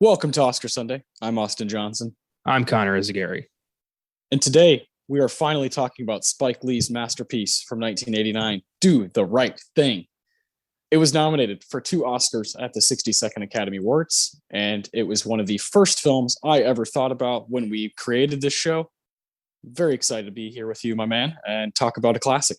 Welcome to Oscar Sunday. I'm Austin Johnson. I'm Connor Eyzaguirre. And today we are finally talking about Spike Lee's masterpiece from 1989, Do the Right Thing. It was nominated for 2 Oscars at the 62nd Academy Awards, and it was one of the first films I ever thought about when we created this show. Very excited to be here with you, my man, and talk about a classic.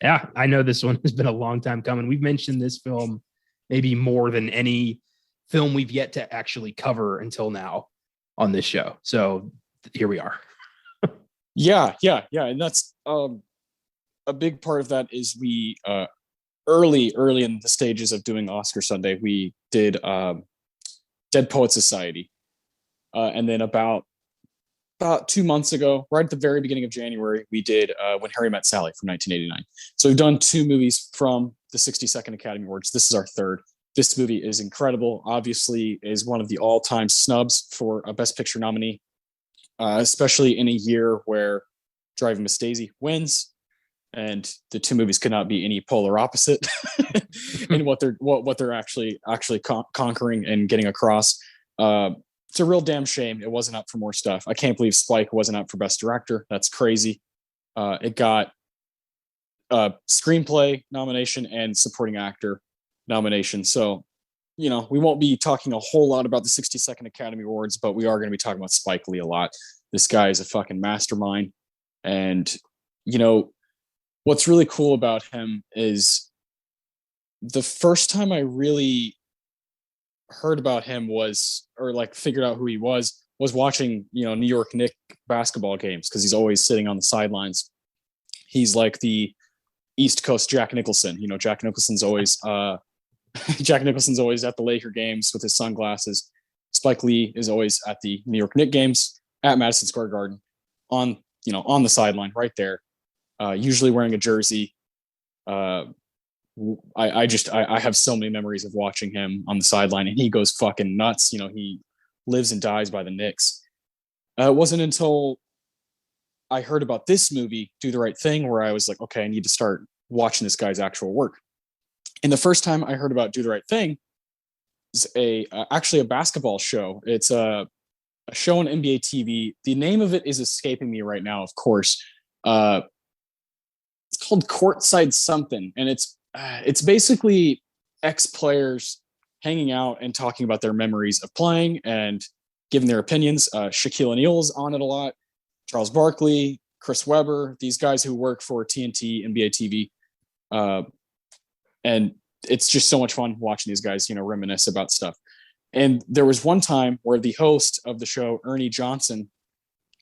Yeah, I know this one has been a long time coming. We've mentioned this film maybe more than any film we've yet to actually cover until now on this show. So here we are. Yeah. And that's a big part of that is we early in the stages of doing Oscar Sunday, we did Dead Poets Society. And then about 2 months ago, right at the very beginning of January, we did When Harry Met Sally from 1989. So we've done 2 movies from the 62nd Academy Awards. This is our third. This movie is incredible. Obviously, is one of the all-time snubs for a Best Picture nominee, especially in a year where Driving Miss Daisy wins, and the 2 movies could not be any polar opposite in what they're actually conquering and getting across. It's a real damn shame it wasn't up for more stuff. I can't believe Spike wasn't up for Best Director. That's crazy. It got a screenplay nomination and supporting actor nomination. So, we won't be talking a whole lot about the 62nd Academy Awards, but we are going to be talking about Spike Lee a lot. This guy is a fucking mastermind. And, what's really cool about him is the first time I really heard about him figured out who he was watching, New York Knicks basketball games, because he's always sitting on the sidelines. He's like the East Coast Jack Nicholson. Jack Nicholson's always at the Laker games with his sunglasses. Spike Lee is always at the New York Knicks games at Madison Square Garden on the sideline right there, usually wearing a jersey. I have so many memories of watching him on the sideline, and he goes fucking nuts. He lives and dies by the Knicks. It wasn't until I heard about this movie, Do the Right Thing, where I was like, okay, I need to start watching this guy's actual work. And the first time I heard about Do the Right Thing is actually a basketball show. It's a show on NBA TV. The name of it is escaping me right now, of course. It's called Courtside Something, and it's basically ex-players hanging out and talking about their memories of playing and giving their opinions. Shaquille O'Neal's on it a lot. Charles Barkley, Chris Webber, these guys who work for TNT, NBA TV. And it's just so much fun watching these guys, reminisce about stuff. And there was one time where the host of the show, Ernie Johnson,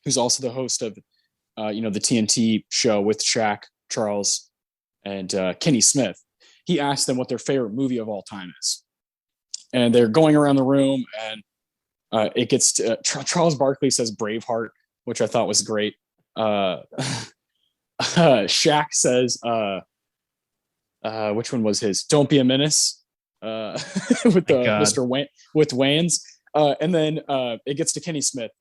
who's also the host of, the TNT show with Shaq, Charles, and Kenny Smith, he asked them what their favorite movie of all time is. And they're going around the room, and it gets to, Charles Barkley says Braveheart, which I thought was great. Shaq says, which one was his? Don't Be a Menace, with with Wayans. And then it gets to Kenny Smith,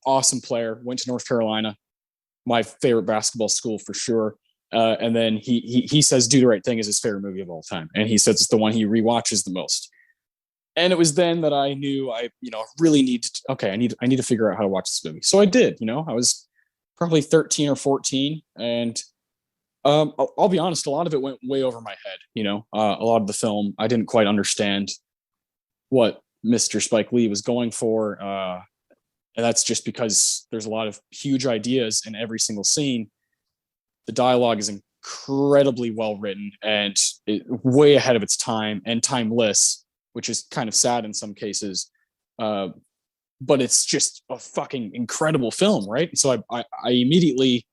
awesome player, went to North Carolina, my favorite basketball school for sure. And then he says Do the Right Thing is his favorite movie of all time, and he says it's the one he rewatches the most. And it was then that I knew I really need to. Okay, I need to figure out how to watch this movie. So I did. I was probably 13 or 14, and I'll be honest, a lot of it went way over my head. A lot of the film, I didn't quite understand what Mr. Spike Lee was going for. And that's just because there's a lot of huge ideas in every single scene. The dialogue is incredibly well written and way ahead of its time and timeless, which is kind of sad in some cases. But it's just a fucking incredible film, right? So I immediately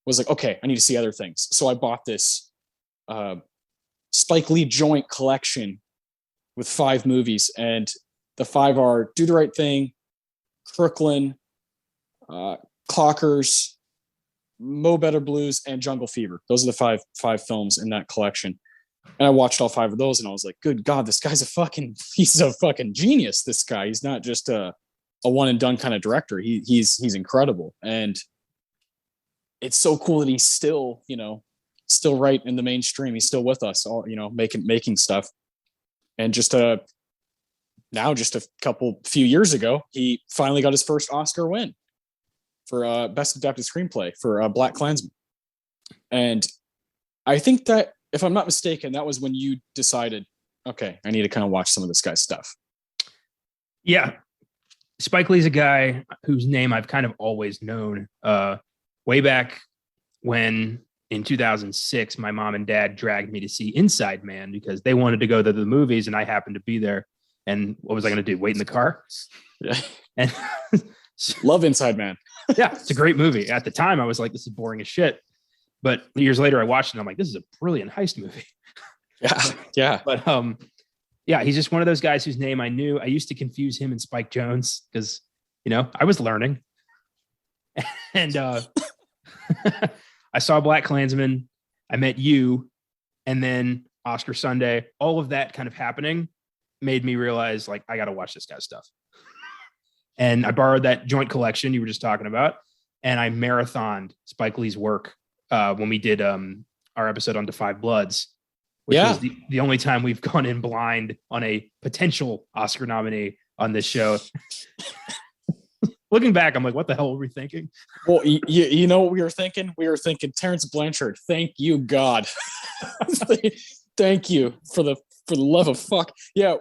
was like, okay, I need to see other things. So I bought this Spike Lee joint collection with 5 movies, and the 5 are Do the Right Thing, Crooklyn, Clockers, Mo Better Blues, and Jungle Fever. Those are the five films in that collection. And I watched all 5 of those, and I was like, "Good God, this guy's he's a fucking genius. This guy, he's not just a one and done kind of director. He's incredible." And it's so cool that he's still, still right in the mainstream. He's still with us, all making stuff. And just a few years ago, he finally got his first Oscar win for Best Adapted Screenplay for BlacKkKlansman. And I think that, if I'm not mistaken, that was when you decided, okay, I need to kind of watch some of this guy's stuff. Yeah. Spike Lee's a guy whose name I've kind of always known. Way back when, in 2006, my mom and dad dragged me to see Inside Man because they wanted to go to the movies and I happened to be there. And what was I going to do? Wait in the car? Yeah. And love Inside Man. Yeah, it's a great movie. At the time, I was like, this is boring as shit. But years later, I watched it and I'm like, this is a brilliant heist movie. Yeah. Yeah. But yeah, he's just one of those guys whose name I knew. I used to confuse him and Spike Jonze because, I was learning. And I saw BlacKkKlansman. I met you. And then Oscar Sunday. All of that kind of happening made me realize, like, I got to watch this guy's stuff. And I borrowed that joint collection you were just talking about. And I marathoned Spike Lee's work when we did our episode on Da 5 Bloods, which was the only time we've gone in blind on a potential Oscar nominee on this show. Looking back, I'm like, what the hell were we thinking? Well, you know what we were thinking? We were thinking Terrence Blanchard. Thank you, God. Thank you for the love of fuck. Yeah.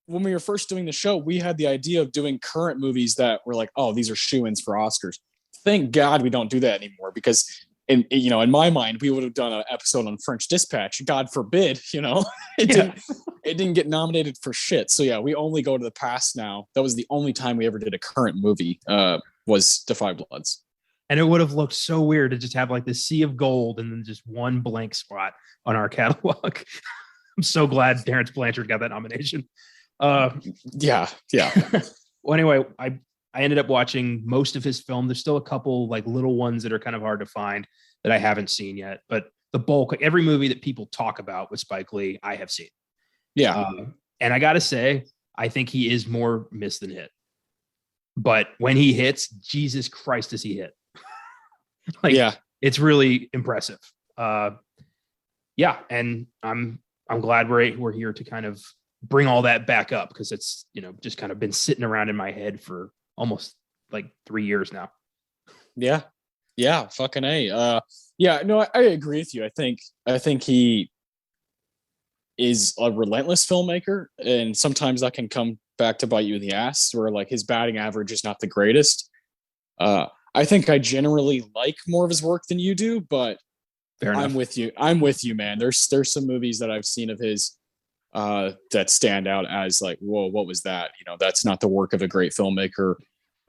When we were first doing the show, we had the idea of doing current movies that were like, oh, these are shoo-ins for Oscars. Thank God we don't do that anymore, because in my mind, we would have done an episode on French Dispatch. God forbid, it didn't get nominated for shit. So yeah, we only go to the past now. That was the only time we ever did a current movie, was Da 5 Bloods. And it would have looked so weird to just have like the sea of gold and then just one blank spot on our catalog. I'm so glad Terrence Blanchard got that nomination. Yeah. Well, anyway, I ended up watching most of his film. There's still a couple like little ones that are kind of hard to find that I haven't seen yet, but the bulk, like every movie that people talk about with Spike Lee, I have seen. Yeah. And I got to say, I think he is more miss than hit, but when he hits, Jesus Christ, does he hit? It's really impressive. And I'm glad we're here to kind of bring all that back up, because it's, just kind of been sitting around in my head for almost like 3 years now. Yeah. Fucking A. I agree with you. I think he is a relentless filmmaker, and sometimes that can come back to bite you in the ass, where like his batting average is not the greatest. I think I generally like more of his work than you do, but I'm with you, man. There's some movies that I've seen of his that stand out as like, whoa, what was that? That's not the work of a great filmmaker.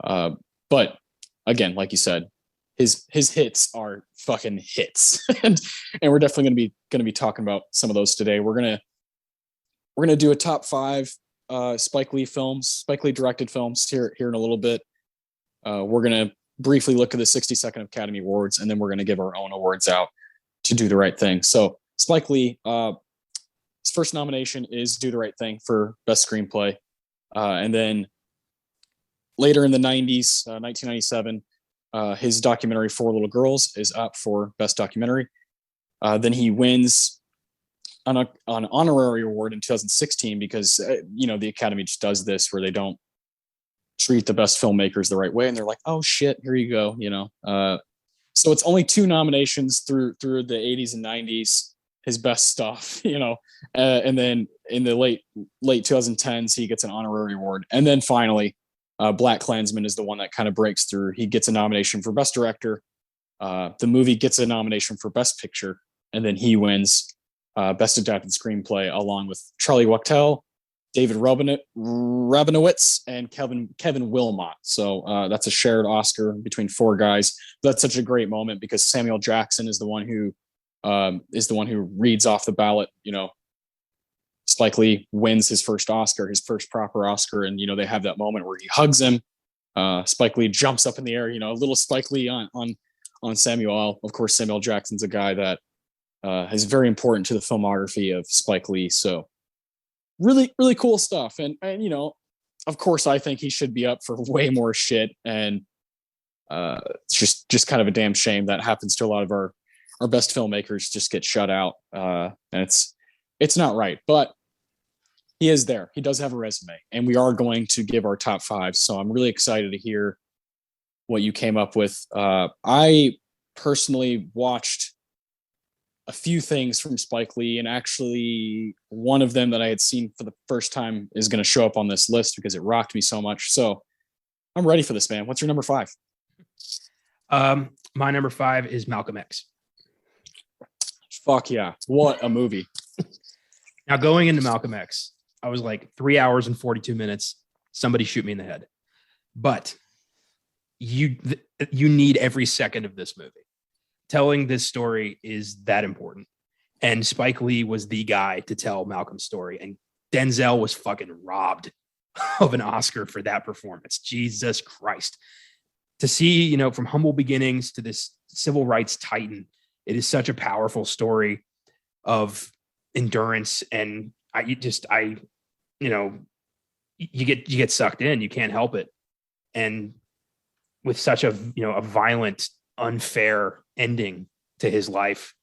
But again, like you said, his hits are fucking hits. and we're definitely going to be talking about some of those today. We're going to do a top 5 Spike Lee directed films here in a little bit. We're going to briefly look at the 62nd Academy Awards, and then we're going to give our own awards out to Do the Right Thing. So Spike Lee, his first nomination is Do the Right Thing for Best Screenplay. And then later in the 90s, 1997, his documentary Four Little Girls is up for Best Documentary. Then he wins an honorary award in 2016 because, the Academy just does this where they don't treat the best filmmakers the right way. And they're like, oh shit, here you go. So it's only 2 nominations through the 80s and 90s, his best stuff, and then in the late 2010s, he gets an honorary award. And then finally, BlacKkKlansman is the one that kind of breaks through. He gets a nomination for Best Director. The movie gets a nomination for Best Picture, and then he wins Best Adapted Screenplay along with Charlie Wachtel, David Rabinowitz, and Kevin Wilmot. So that's a shared Oscar between 4 guys. That's such a great moment because Samuel Jackson is the one who reads off the ballot. Spike Lee wins his first Oscar, his first proper Oscar, and they have that moment where he hugs him, Spike Lee jumps up in the air, a little Spike Lee on Samuel. Of course, Samuel Jackson's a guy that is very important to the filmography of Spike Lee. So really, really cool stuff. And of course, I think he should be up for way more shit. And it's just kind of a damn shame that happens to a lot of our best filmmakers, just get shut out. And it's not right, but he is there. He does have a resume, and we are going to give our top 5. So I'm really excited to hear what you came up with. I personally watched a few things from Spike Lee, and actually one of them that I had seen for the first time is going to show up on this list because it rocked me so much. So I'm ready for this, man. What's your number 5? My number 5 is Malcolm X. Fuck yeah. What a movie. Now, going into Malcolm X, I was like 3 hours and 42 minutes. Somebody shoot me in the head. But you need every second of this movie. Telling this story is that important. And Spike Lee was the guy to tell Malcolm's story. And Denzel was fucking robbed of an Oscar for that performance. Jesus Christ. To see, from humble beginnings to this civil rights titan, it is such a powerful story of endurance. And you get sucked in. You can't help it. And with such a violent, unfair ending to his life,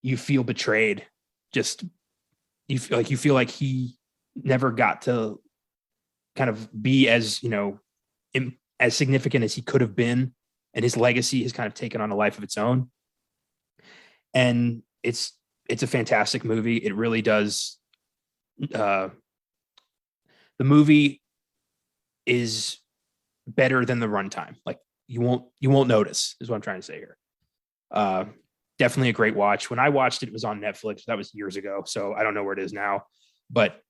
you feel betrayed. You feel like he never got to kind of be as significant as he could have been, and his legacy has kind of taken on a life of its own. And it's a fantastic movie. It really does. The movie is better than the runtime. Like you won't notice, is what I'm trying to say here. Definitely a great watch. When I watched it, it was on Netflix. That was years ago, so I don't know where it is now, but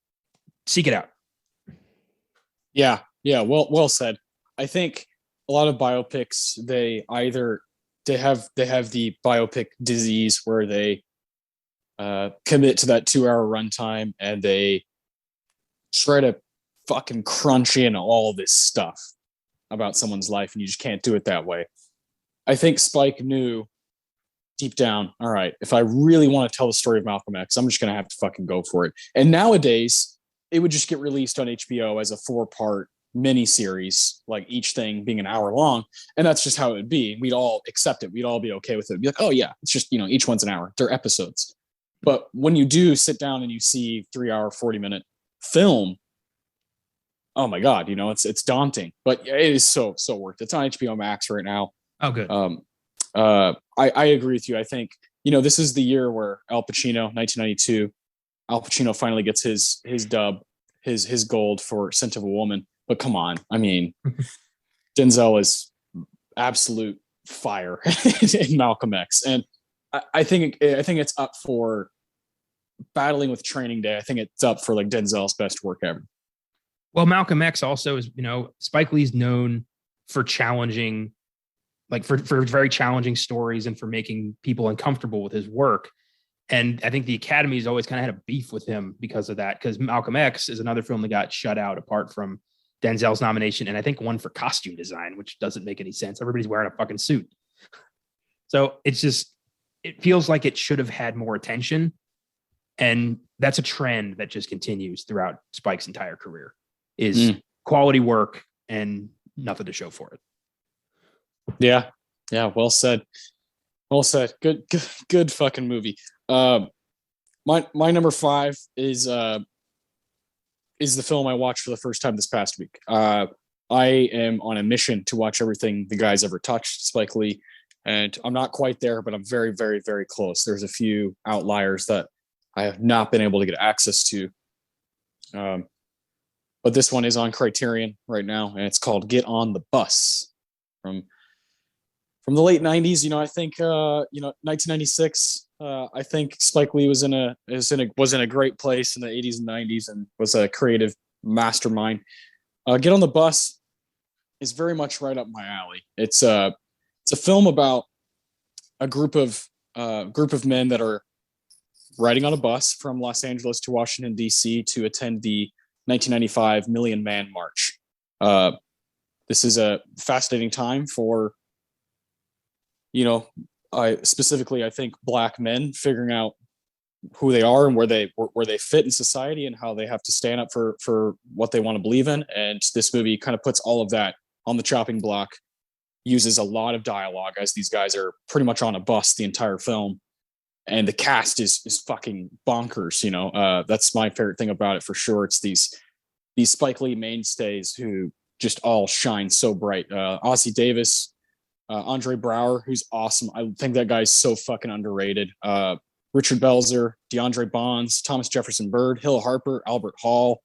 seek it out. Yeah. Well said. I think a lot of biopics, they have the biopic disease where they commit to that 2-hour runtime and they try to fucking crunch in all this stuff about someone's life, and you just can't do it that way. I think Spike knew deep down, all right, if I really want to tell the story of Malcolm X, I'm just going to have to fucking go for it. And nowadays, it would just get released on HBO as a 4-part miniseries, like each thing being an hour long. And that's just how it would be. We'd all accept it. We'd all be okay with it. Be like, oh yeah, it's just, each one's an hour. They're episodes. But when you do sit down and you see 3-hour, 40-minute film, oh my God, it's daunting, but it is so worth it. It's on HBO Max right now. Oh, good. I agree with you. I think, this is the year where Al Pacino, 1992, Al Pacino finally gets his dub, his gold for Scent of a Woman. But come on, I mean, Denzel is absolute fire in Malcolm X, and I think it's up for Battling with Training Day. I think it's up for like Denzel's best work ever. Well, Malcolm X also is, Spike Lee's known for challenging, like for very challenging stories and for making people uncomfortable with his work. And I think the Academy has always kind of had a beef with him because of that, because Malcolm X is another film that got shut out apart from Denzel's nomination, and I think one for costume design, which doesn't make any sense. Everybody's wearing a fucking suit. So it feels like it should have had more attention. And that's a trend that just continues throughout Spike's entire career, is quality work and nothing to show for it. Yeah. Well said. Good fucking movie. My number 5 is the film I watched for the first time this past week. I am on a mission to watch everything the guy's ever touched, Spike Lee, and I'm not quite there, but I'm very, very, very close. There's a few outliers that I have not been able to get access to. But this one is on Criterion right now, and it's called Get on the Bus from the late 90s. I think 1996. I think Spike Lee was in a great place in the 80s and 90s and was a creative mastermind. Get on the Bus is very much right up my alley. It's a film about a group of men that are riding on a bus from Los Angeles to Washington, D.C. to attend the 1995 Million Man March. this is a fascinating time for, I think Black men figuring out who they are and where they fit in society and how they have to stand up for what they want to believe in. And this movie kind of puts all of that on the chopping block, uses a lot of dialogue as these guys are pretty much on a bus the entire film. And the cast is fucking bonkers. That's my favorite thing about it for sure. It's these Spike Lee mainstays who just all shine so bright. Ossie Davis, Andre Brower, who's awesome. I think that guy's so fucking underrated. Richard Belzer, DeAndre Bonds, Thomas Jefferson Bird, Hill Harper, Albert Hall,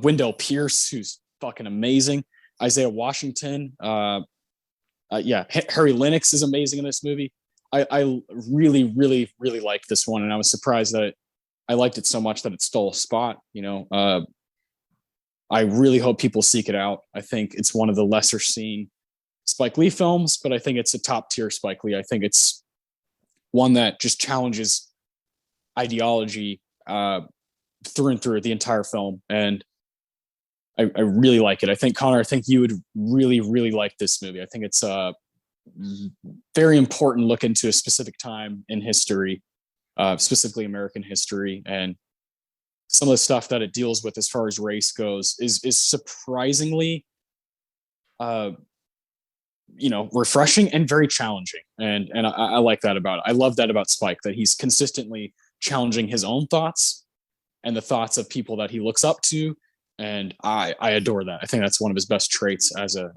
Wendell Pierce, who's fucking amazing. Isaiah Washington. Harry Lennox is amazing in this movie. I really, really, really like this one, and I was surprised that I liked it so much that it stole a spot. I really hope people seek it out. I think it's one of the lesser seen Spike Lee films, but I think it's a top tier Spike Lee. I think it's one that just challenges ideology through and through the entire film, and I really like it. I think, Connor, you would really, really like this movie. I think it's a very important look into a specific time in history, specifically American history, and some of the stuff that it deals with as far as race goes is surprisingly refreshing and very challenging, and I like that about it. I love that about Spike, that he's consistently challenging his own thoughts and the thoughts of people that he looks up to, and I adore that. I think that's one of his best traits as a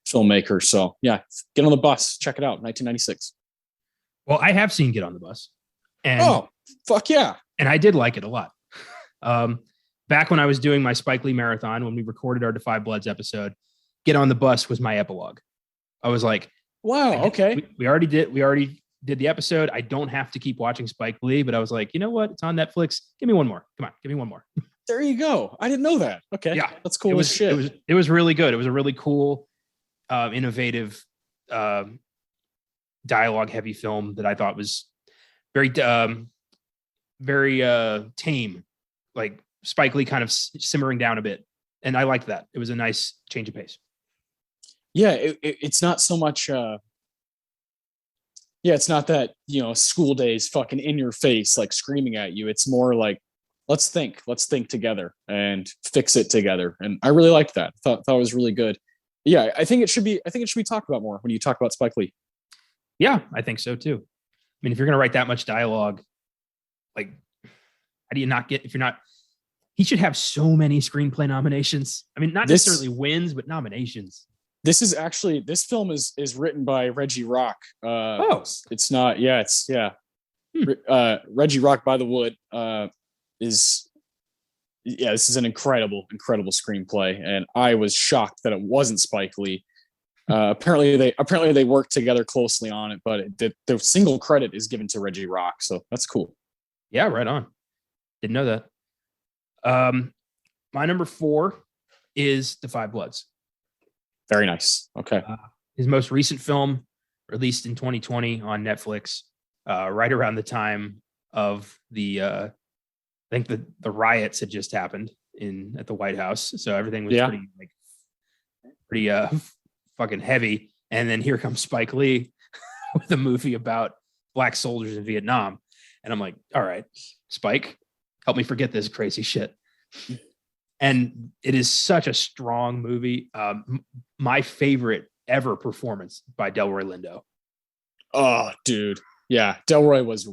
filmmaker. So yeah, Get on the Bus, check it out, 1996. Well, I have seen Get on the Bus, and oh fuck yeah, and I did like it a lot. Back when I was doing my Spike Lee marathon, when we recorded our Defy Bloods episode, Get on the Bus was my epilogue. I was like, wow, okay, we already did the episode. I don't have to keep watching Spike Lee, but I was like, you know what? It's on Netflix. Give me one more. Come on, give me one more. There you go. I didn't know that. Okay, yeah, that's cool as shit. It was really good. It was a really cool, innovative, dialogue heavy film that I thought was very tame, like Spike Lee kind of simmering down a bit, and I liked that. It was a nice change of pace. Yeah, it's not so much. It's not that school days fucking in your face, like screaming at you. It's more like let's think together and fix it together. And I really liked that. Thought it was really good. Yeah, I think it should be talked about more when you talk about Spike Lee. Yeah, I think so too. I mean, if you're going to write that much dialogue, like, how do you not get, if you're not, he should have so many screenplay nominations. I mean, not necessarily wins, but nominations. This film is written by Reggie Rock. It's not, Reggie Rock by the Wood this is an incredible screenplay. And I was shocked that it wasn't Spike Lee. Apparently they worked together closely on it, but the single credit is given to Reggie Rock. So that's cool. Yeah, right on. Didn't know that. My number 4 is Defy Bloods. Very nice. Okay. His most recent film, released in 2020 on Netflix, right around the time of the, I think the riots had just happened at the White House. So everything was pretty fucking heavy. And then here comes Spike Lee with a movie about black soldiers in Vietnam. And I'm like, all right, Spike, help me forget this crazy shit. And it is such a strong movie. My favorite ever performance by Delroy Lindo. Oh, dude. Yeah. Delroy was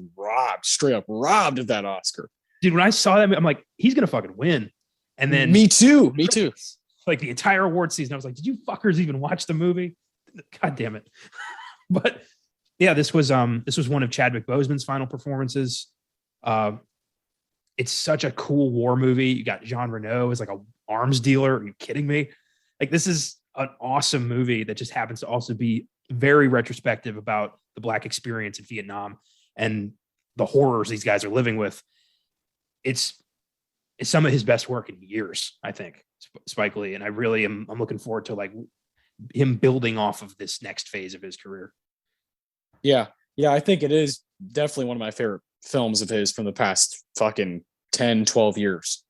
straight up robbed of that Oscar. Dude, when I saw that, I'm like, he's going to fucking win. And then me too. Like the entire award season, I was like, did you fuckers even watch the movie? God damn it. But yeah, this was one of Chadwick Boseman's final performances. It's such a cool war movie. You got Jean Reno as like a arms dealer. Are you kidding me? Like, this is an awesome movie that just happens to also be very retrospective about the Black experience in Vietnam and the horrors these guys are living with. It's some of his best work in years, I think, Spike Lee. And I really I'm looking forward to like him building off of this next phase of his career. Yeah. Yeah. I think it is definitely one of my favorite films of his from the past fucking 10, 12 years.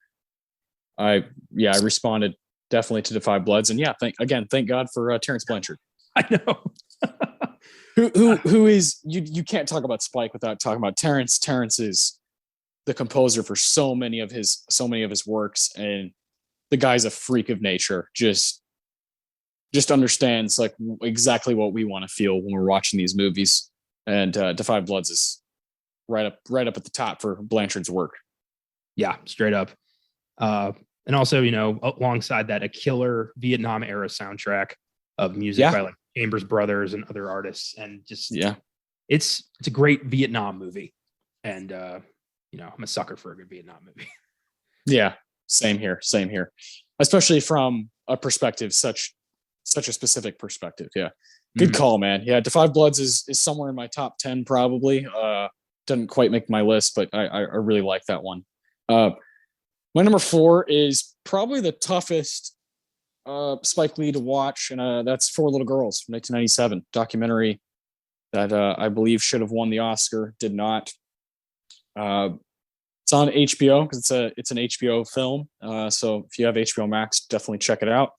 I responded definitely to Defy Bloods. And yeah, thank God for Terrence Blanchard. I know. who is you can't talk about Spike without talking about Terrence. Terrence is the composer for so many of his works, and the guy's a freak of nature. Just understands like exactly what we want to feel when we're watching these movies. And Defy Bloods is right up at the top for Blanchard's work. Yeah, straight up. And also, alongside that, a killer Vietnam era soundtrack of music by like Chambers Brothers and other artists. And just, it's a great Vietnam movie. And, I'm a sucker for a good Vietnam movie. Yeah, same here. Especially from a perspective, such a specific perspective. Yeah. Good call, man. Yeah. Defy Bloods is somewhere in my top 10, probably. Doesn't quite make my list, but I really like that one. My number 4 is probably the toughest Spike Lee to watch, and that's Four Little Girls from 1997, documentary that I believe should have won the Oscar, did not. It's on HBO because it's an HBO film. So if you have HBO Max, definitely check it out.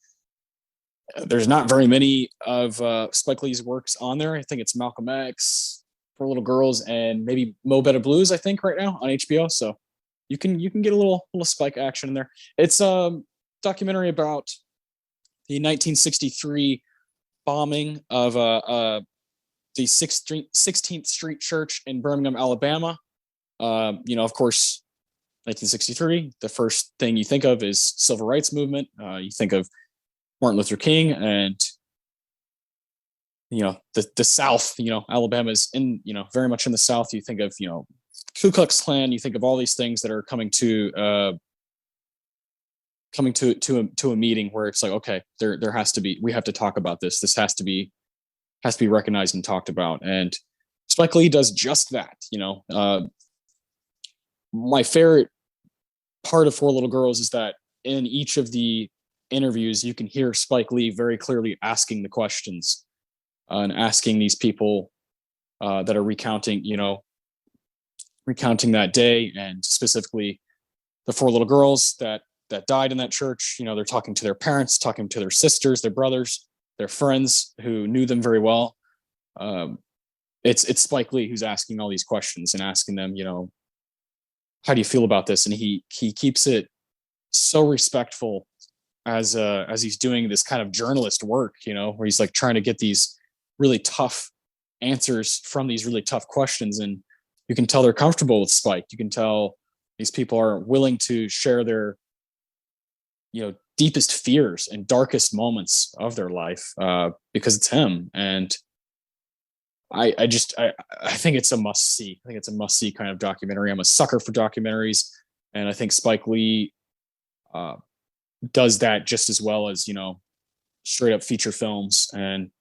There's not very many of Spike Lee's works on there. I think it's Malcolm X, Four Little Girls, and maybe Mo Better Blues, I think, right now on HBO. So you can get a little Spike action in there. It's a documentary about the 1963 bombing of the 16th Street Church in Birmingham, Alabama. Of course, 1963, the first thing you think of is civil rights movement. You think of Martin Luther King and, the South, Alabama's in, very much in the South. You think of, Ku Klux Klan, you think of all these things that are coming to a meeting where it's like, okay, there has to be, we have to talk about this. This has to be recognized and talked about. And Spike Lee does just that. My favorite part of Four Little Girls is that in each of the interviews, you can hear Spike Lee very clearly asking the questions and asking these people that are recounting that day, and specifically the 4 little girls that died in that church. They're talking to their parents, talking to their sisters, their brothers, their friends who knew them very well. It's Spike Lee who's asking all these questions and asking them, how do you feel about this? And he keeps it so respectful as he's doing this kind of journalist work, where he's like trying to get these really tough answers from these really tough questions. And you can tell they're comfortable with Spike. You can tell these people are willing to share their, deepest fears and darkest moments of their life because it's him. And I think it's a must see. I think it's a must see kind of documentary. I'm a sucker for documentaries, and I think Spike Lee does that just as well as straight up feature films. And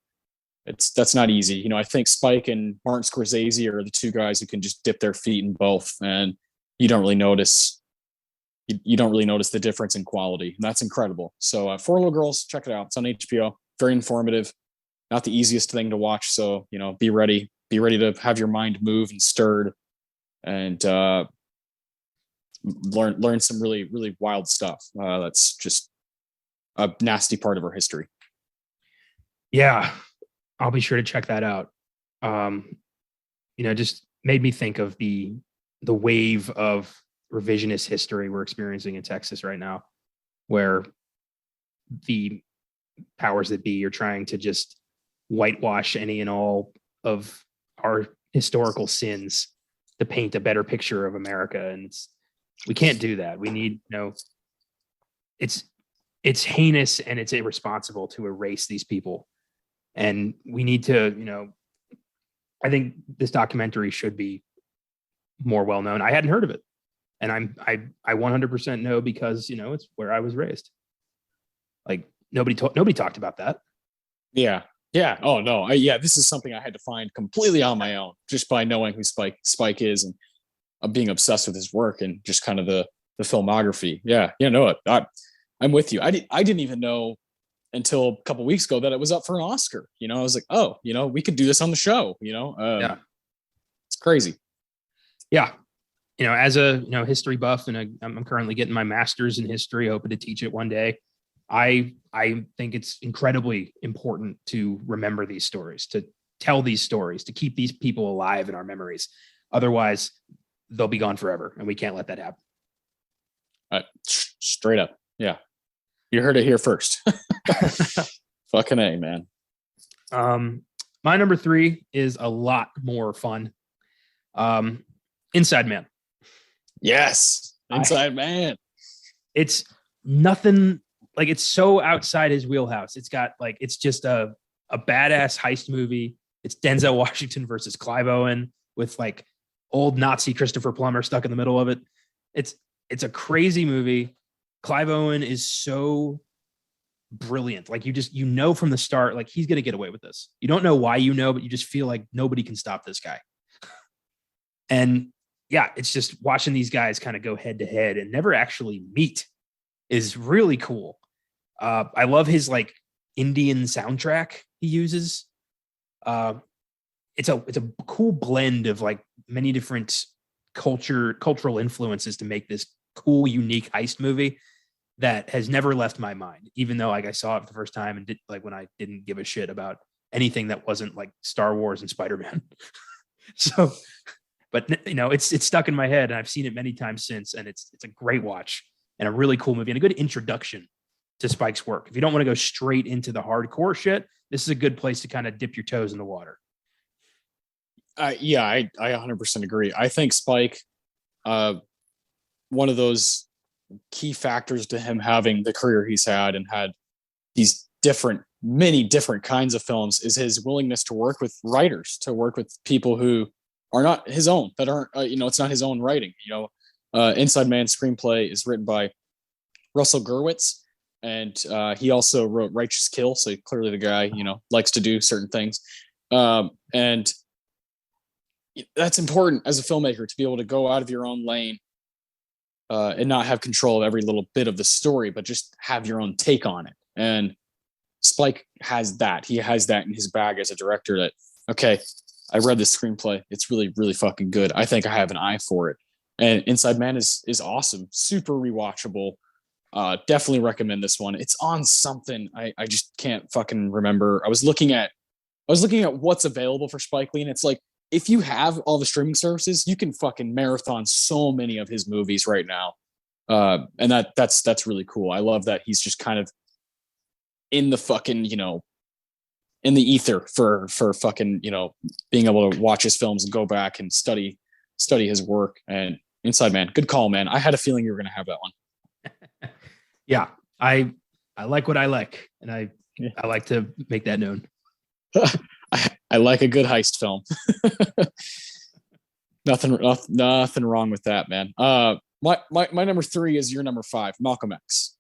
that's not easy. I think Spike and Martin Scorsese are the two guys who can just dip their feet in both, and you don't really notice. You don't really notice the difference in quality, and that's incredible. So, Four Little Girls, check it out. It's on HBO. Very informative. Not the easiest thing to watch, so be ready to have your mind move and stirred, and learn some really, really wild stuff. That's just a nasty part of our history. Yeah, I'll be sure to check that out. Just made me think of the wave of revisionist history we're experiencing in Texas right now, where the powers that be are trying to just whitewash any and all of our historical sins to paint a better picture of America. And we can't do that. We need, it's heinous and it's irresponsible to erase these people. And we need to, I think this documentary should be more well known. I hadn't heard of it, and I 100% know because it's where I was raised. Like nobody talked about that. Yeah. Oh no. This is something I had to find completely on my own, just by knowing who Spike is and being obsessed with his work and just kind of the filmography. I'm with you. I didn't even know until a couple of weeks ago that it was up for an Oscar. I was like, oh, we could do this on the show. Yeah, it's crazy. Yeah. As a history buff, and I'm currently getting my master's in history, hoping to teach it one day. I think it's incredibly important to remember these stories, to tell these stories, to keep these people alive in our memories. Otherwise, they'll be gone forever, and we can't let that happen. Straight up. Yeah. You heard it here first. Fucking A, man. My number 3 is a lot more fun. Inside Man. Yes. Inside Man. It's nothing like, it's so outside his wheelhouse. It's got like, it's just a badass heist movie. It's Denzel Washington versus Clive Owen with like old Nazi Christopher Plummer stuck in the middle of it. It's a crazy movie. Clive Owen is so brilliant. Like you know from the start, like he's going to get away with this. You don't know why, but you just feel like nobody can stop this guy. And yeah, it's just watching these guys kind of go head to head and never actually meet is really cool. I love his like Indian soundtrack he uses. It's a cool blend of like many different cultural influences to make this cool, unique heist movie that has never left my mind, even though like I saw it for the first time and when I didn't give a shit about anything that wasn't like Star Wars and Spider-Man. So, but it's stuck in my head and I've seen it many times since, and it's a great watch and a really cool movie and a good introduction to Spike's work. If you don't want to go straight into the hardcore shit, this is a good place to kind of dip your toes in the water. Yeah, I 100% agree. I think Spike, one of those key factors to him having the career he's had and had these many different kinds of films is his willingness to work with writers, to work with people who are not his own, that aren't, it's not his own writing. Inside Man screenplay is written by Russell Gurwitz, and he also wrote Righteous Kill. So clearly the guy, likes to do certain things. And that's important as a filmmaker to be able to go out of your own lane and not have control of every little bit of the story, but just have your own take on it. And Spike has that. He has that in his bag as a director that, okay, I read this screenplay. It's really, really fucking good. I think I have an eye for it. And Inside Man is awesome. Super rewatchable. Definitely recommend this one. It's on something. I just can't fucking remember. I was looking at what's available for Spike Lee, and it's like, if you have all the streaming services, you can fucking marathon so many of his movies right now. And that's really cool. I love that he's just kind of in the fucking, in the ether for fucking, being able to watch his films and go back and study his work. And Inside Man, good call, man. I had a feeling you were going to have that one. Yeah, I like what I like, and I like to make that known. I like a good heist film. Nothing wrong with that, man. My number 3 is your number 5, Malcolm X.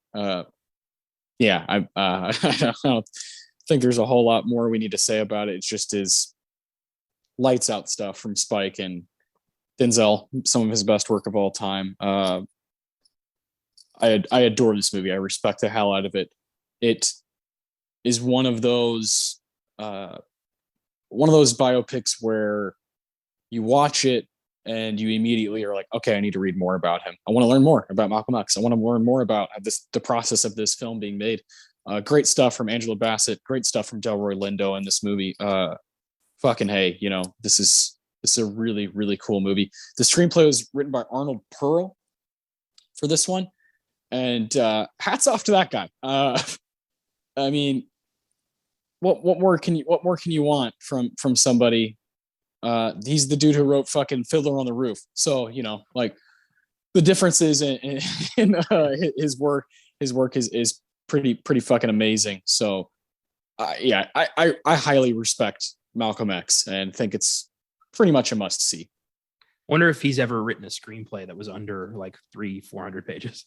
Yeah, I don't think there's a whole lot more we need to say about it. It's just his lights out stuff from Spike and Denzel, some of his best work of all time. I adore this movie. I respect the hell out of it. It is one of those biopics where you watch it and you immediately are like, okay, I need to read more about him. I want to learn more about Malcolm X. I want to learn more about the process of this film being made. Great stuff from Angela Bassett. Great stuff from Delroy Lindo in this movie. Fucking hey, this is a really, really cool movie. The screenplay was written by Arnold Pearl for this one, and hats off to that guy. I mean, what more can you want from somebody? He's the dude who wrote fucking Fiddler on the Roof. So like the differences in his work is pretty fucking amazing. So yeah, I highly respect Malcolm X and think it's pretty much a must see. Wonder if he's ever written a screenplay that was under like 300-400 pages.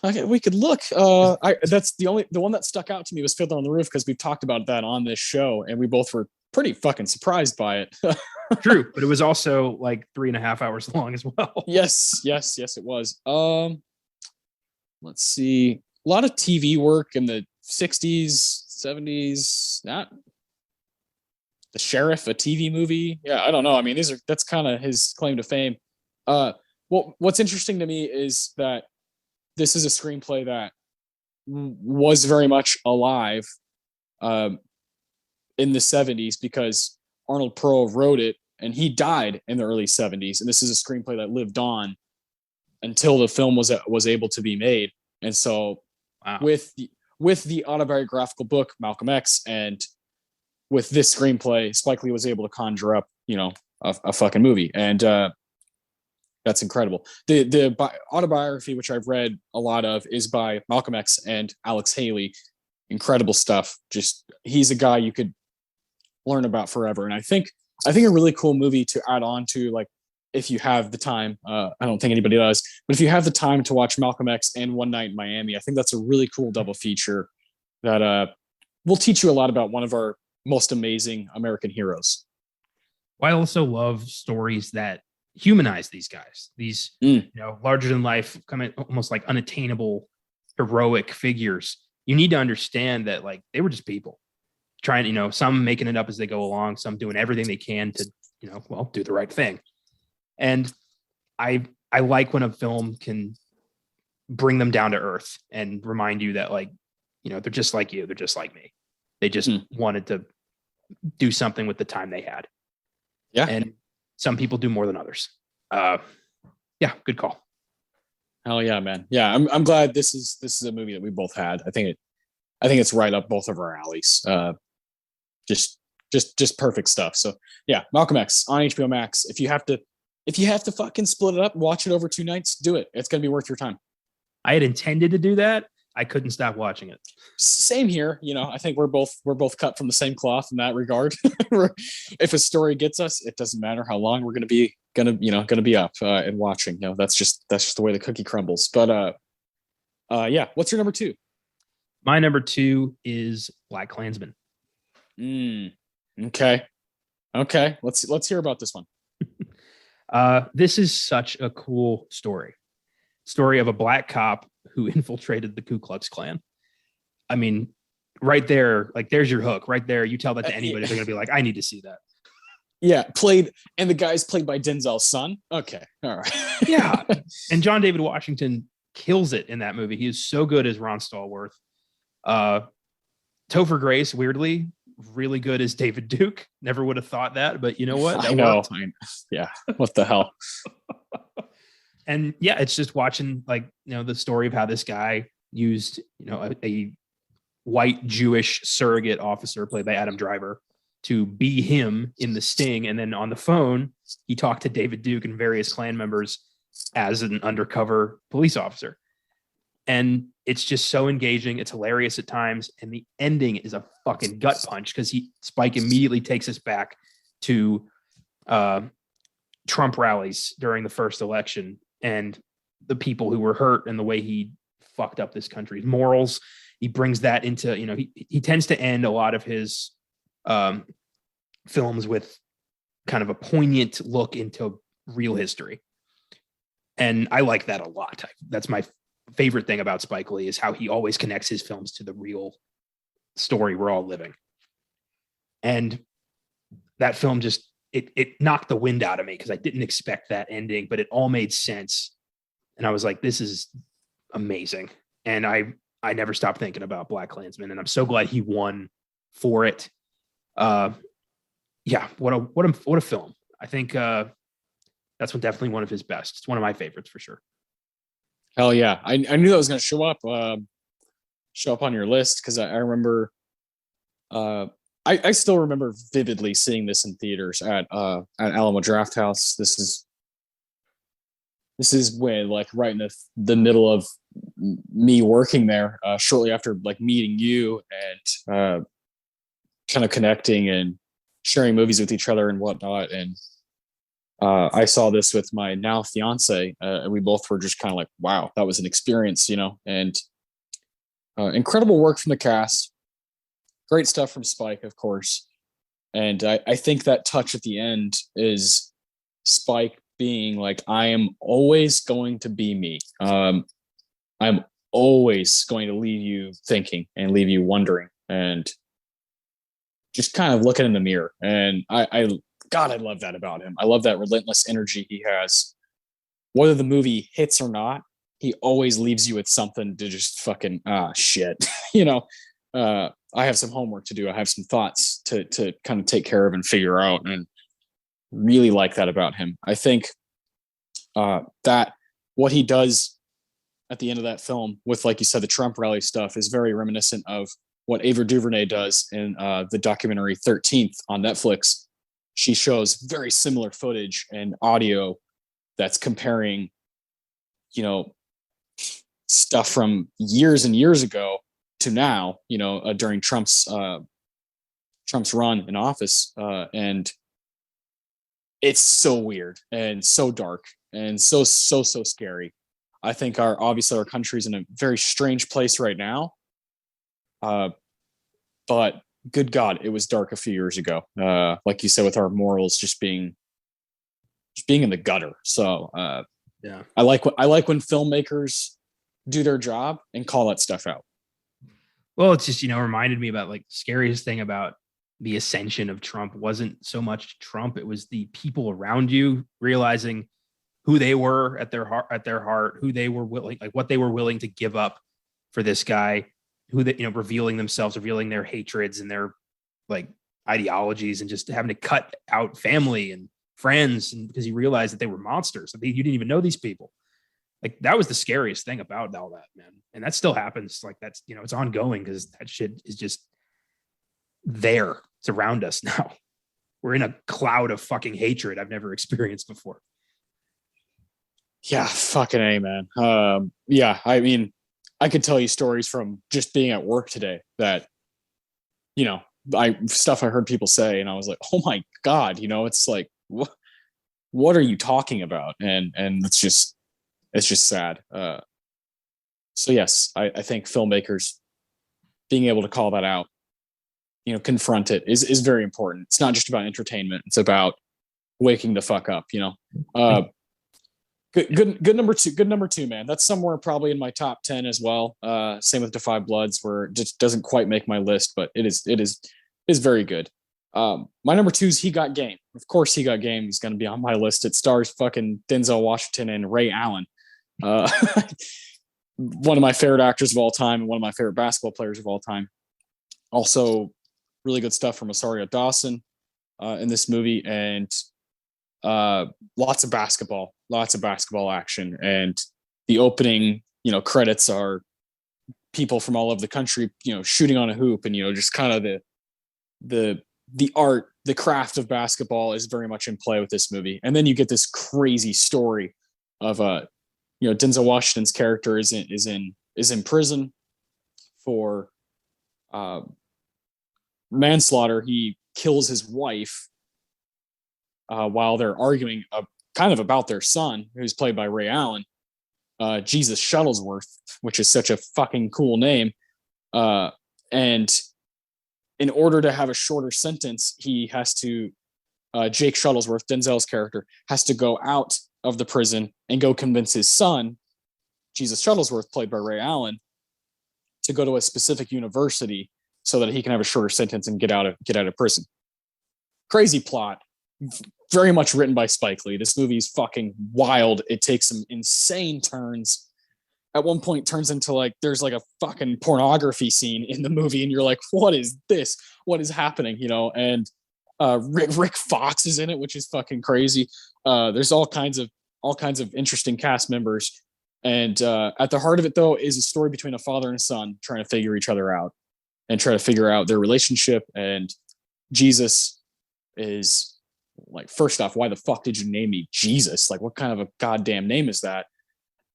Okay, we could look. That's the one that stuck out to me was Fiddler on the Roof, because we've talked about that on this show and we both were pretty fucking surprised by it. True, but it was also like 3.5 hours long as well. Yes, it was. Let's see. A lot of TV work in the 60s, 70s. Not The Sheriff, a TV movie. Yeah, I don't know. I mean, that's kind of his claim to fame. What's interesting to me is that this is a screenplay that was very much alive in the 70s, because Arnold Perl wrote it and he died in the early 70s. And this is a screenplay that lived on until the film was able to be made. And so Wow. with the autobiographical book Malcolm X, and with this screenplay, Spike Lee was able to conjure up, a fucking movie. And that's incredible. The autobiography, which I've read a lot of, is by Malcolm X and Alex Haley. Incredible stuff. Just, he's a guy you could learn about forever. And I think a really cool movie to add on to, like, if you have the time, I don't think anybody does, but if you have the time to watch Malcolm X and One Night in Miami, I think that's a really cool double feature that will teach you a lot about one of our most amazing American heroes. I also love stories that humanize these guys, these larger than life, kind of almost like unattainable, heroic figures. You need to understand that, like, they were just people trying, some making it up as they go along, some doing everything they can to, do the right thing. And I like when a film can bring them down to earth and remind you that, like, they're just like you, they're just like me. They just wanted to do something with the time they had. Yeah. And some people do more than others. Yeah, good call. Hell yeah, man. Yeah, I'm glad this is a movie that we both had. I think it's right up both of our alleys. Just perfect stuff. So yeah, Malcolm X on HBO Max. If you have to fucking split it up, watch it over 2 nights, do it. It's gonna be worth your time. I had intended to do that. I couldn't stop watching it. Same here. I think we're both cut from the same cloth in that regard. If a story gets us, it doesn't matter how long we're gonna be up and watching. That's just the way the cookie crumbles. But yeah, what's your number 2? My number 2 is Black Klansman. Okay. Let's hear about this one. This is such a cool story of a black cop who infiltrated the Ku Klux Klan. I mean, right there, like, there's your hook right there. You tell that to anybody, they're gonna be like, I need to see that. Yeah, and the guy's played by Denzel's son. Okay, all right. Yeah, and John David Washington kills it in that movie. He is so good as Ron Stallworth. Topher Grace, weirdly, really good as David Duke. Never would have thought that, but you know what? I know. Yeah, what the hell? And yeah, it's just watching, like, the story of how this guy used, a white Jewish surrogate officer played by Adam Driver to be him in the sting. And then on the phone, he talked to David Duke and various Klan members as an undercover police officer. And it's just so engaging. It's hilarious at times. And the ending is a fucking gut punch, because Spike immediately takes us back to Trump rallies during the first election, and the people who were hurt, and the way he fucked up this country's morals. He brings that into, he tends to end a lot of his films with kind of a poignant look into real history. And I like that a lot. That's my favorite thing about Spike Lee, is how he always connects his films to the real story we're all living. And that film just, it knocked the wind out of me, because I didn't expect that ending, but it all made sense. And I was like, this is amazing. And I never stopped thinking about Black Klansman, and I'm so glad he won for it. Yeah, what a film. I think that's definitely one of his best. It's one of my favorites for sure. Hell yeah. I knew that was going to show up on your list, because I remember I still remember vividly seeing this in theaters at Alamo Drafthouse. This is when, like, right in the middle of me working there, shortly after, like, meeting you and kind of connecting and sharing movies with each other and whatnot. And I saw this with my now fiance, and we both were just kind of like, wow, that was an experience, and incredible work from the cast. Great stuff from Spike, of course. And I think that touch at the end is Spike being like, I am always going to be me. I'm always going to leave you thinking and leave you wondering, and just kind of looking in the mirror. And I love that about him. I love that relentless energy he has. Whether the movie hits or not, he always leaves you with something to just fucking shit. I have some homework to do. I have some thoughts to kind of take care of and figure out, and really like that about him. I think that what he does at the end of that film with, like you said, the Trump rally stuff is very reminiscent of what Ava DuVernay does in the documentary 13th on Netflix. She shows very similar footage and audio that's comparing, stuff from years and years ago to now, during Trump's run in office. And it's so weird and so dark and so scary. I think obviously our country's in a very strange place right now. But good God, it was dark a few years ago. Like you said, with our morals just being in the gutter. So yeah, I like when filmmakers do their job and call that stuff out. Well, it's just, reminded me about, like, the scariest thing about the ascension of Trump wasn't so much Trump. It was the people around you realizing who they were at their heart, who they were willing, like what they were willing to give up for this guy, who they, revealing themselves, revealing their hatreds and their, like, ideologies, and just having to cut out family and friends, and because he realized that they were monsters. You didn't even know these people. Like, that was the scariest thing about all that, man. And that still happens. Like, that's, it's ongoing, because that shit is just there. It's around us now. We're in a cloud of fucking hatred I've never experienced before. Yeah, fucking A, man. Yeah, I mean, I could tell you stories from just being at work today that, stuff I heard people say, and I was like, oh my God, it's like, what are you talking about? And it's just sad. So yes, I think filmmakers being able to call that out, confront it is very important. It's not just about entertainment. It's about waking the fuck up, Good number two. Good number two, man. That's somewhere probably in my top 10 as well. Same with Defy Bloods, where it just doesn't quite make my list, but it is very good. My number 2 is He Got Game. Of course, He Got Game is going to be on my list. It stars fucking Denzel Washington and Ray Allen. One of my favorite actors of all time and one of my favorite basketball players of all time. Also, really good stuff from Rosario Dawson in this movie, and lots of basketball action. And the opening, credits are people from all over the country, shooting on a hoop, and just kind of the art, the craft of basketball is very much in play with this movie. And then you get this crazy story of Denzel Washington's character is in prison for manslaughter. He kills his wife while they're arguing kind of about their son, who's played by Ray Allen, Jesus Shuttlesworth, which is such a fucking cool name. And in order to have a shorter sentence, he has to, Jake Shuttlesworth, Denzel's character, has to go out of the prison and go convince his son, Jesus Shuttlesworth, played by Ray Allen, to go to a specific university so that he can have a shorter sentence and get out of prison. Crazy plot. Very much written by Spike Lee. This movie is fucking wild. It takes some insane turns. At one point turns into, like, there's like a fucking pornography scene in the movie, and you're like, what is this? What is happening? And Rick Fox is in it, which is fucking crazy. There's all kinds of interesting cast members. And at the heart of it, though, is a story between a father and a son trying to figure each other out and try to figure out their relationship. And Jesus is like, first off, why the fuck did you name me Jesus? Like, what kind of a goddamn name is that?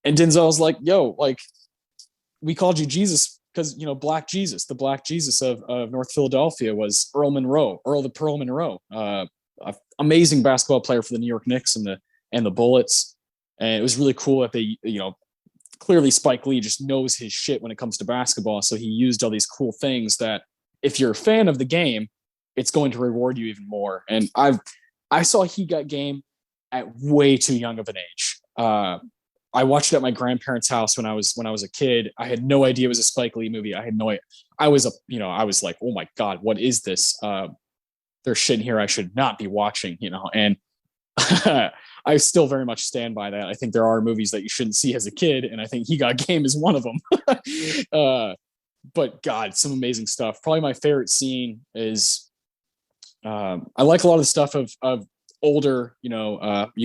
And Denzel's like, yo, like, we called you Jesus because, Black Jesus, the Black Jesus of North Philadelphia was Earl the Pearl Monroe, amazing basketball player for the New York Knicks and the Bullets. And it was really cool that they, clearly Spike Lee just knows his shit when it comes to basketball. So he used all these cool things that, if you're a fan of the game, it's going to reward you even more. And I saw He Got Game at way too young of an age. I watched it at my grandparents' house when I was a kid. I had no idea it was a Spike Lee movie. I had no idea. I was like, oh my God, what is this? There's shit in here I should not be watching, And I still very much stand by that. I think there are movies that you shouldn't see as a kid, and I think He Got Game is one of them. But God, some amazing stuff. Probably my favorite scene is I like a lot of the stuff of older, you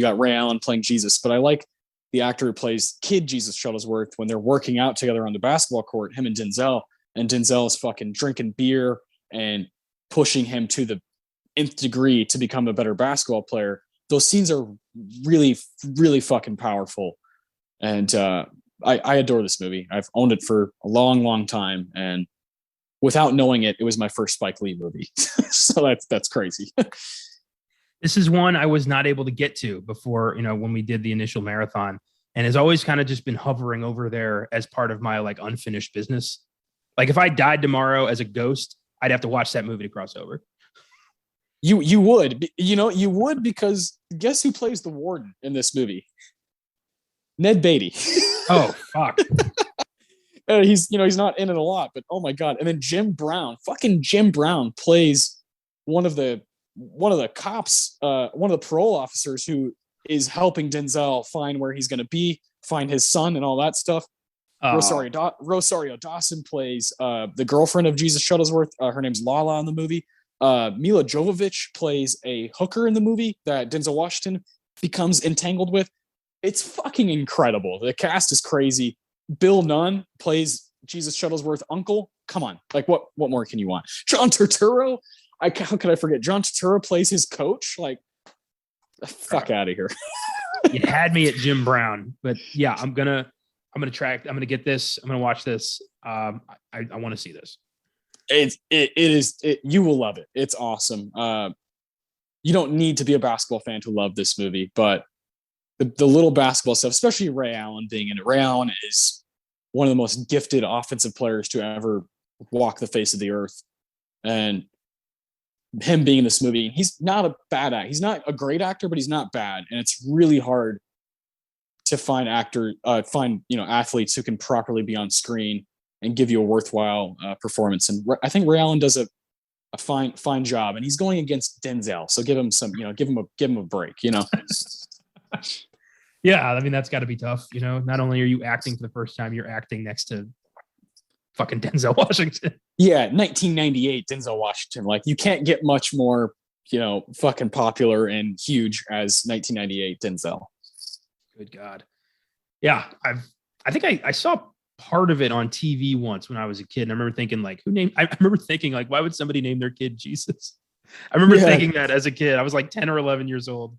got Ray Allen playing Jesus, but I like the actor who plays kid Jesus Shuttlesworth when they're working out together on the basketball court, him and Denzel is fucking drinking beer and pushing him to the nth degree to become a better basketball player. Those scenes are really, really fucking powerful. And I adore this movie. I've owned it for a long, long time. And without knowing it, it was my first Spike Lee movie. So that's crazy. This is one I was not able to get to before, when we did the initial marathon, and has always kind of just been hovering over there as part of my like unfinished business. Like if I died tomorrow as a ghost, I'd have to watch that movie to cross over. You would, you would, because guess who plays the warden in this movie? Ned Beatty. Oh, fuck. He's not in it a lot, but oh my God. And then Jim Brown plays one of the cops, one of the parole officers who is helping Denzel find where he's going to be, find his son and all that stuff. Rosario Dawson plays the girlfriend of Jesus Shuttlesworth. Her name's Lala in the movie. Mila Jovovich plays a hooker in the movie that Denzel Washington becomes entangled with. It's fucking incredible. The cast is crazy. Bill Nunn plays Jesus Shuttlesworth uncle. Come on, like what more can you want? John Turturro. How could I forget? John Turturro plays his coach. Like, fuck out of here. You had me at Jim Brown, but yeah, I'm gonna get this. I'm gonna watch this. I want to see this. You will love it. It's awesome. You don't need to be a basketball fan to love this movie, but the little basketball stuff, especially Ray Allen being in it. Ray Allen is one of the most gifted offensive players to ever walk the face of the earth. And him being in this movie, he's not a bad actor. He's not a great actor, but he's not bad. And it's really hard to find athletes who can properly be on screen and give you a worthwhile performance. And I think Ray Allen does a fine job, and he's going against Denzel. So give him a break, Yeah, I mean, that's got to be tough. Not only are you acting for the first time, you're acting next to fucking Denzel Washington. Yeah, 1998 Denzel Washington. Like, you can't get much more, fucking popular and huge as 1998 Denzel. Good God. Yeah, I think I saw part of it on TV once when I was a kid, and I remember thinking like, why would somebody name their kid Jesus? I remember thinking that as a kid. I was like 10 or 11 years old.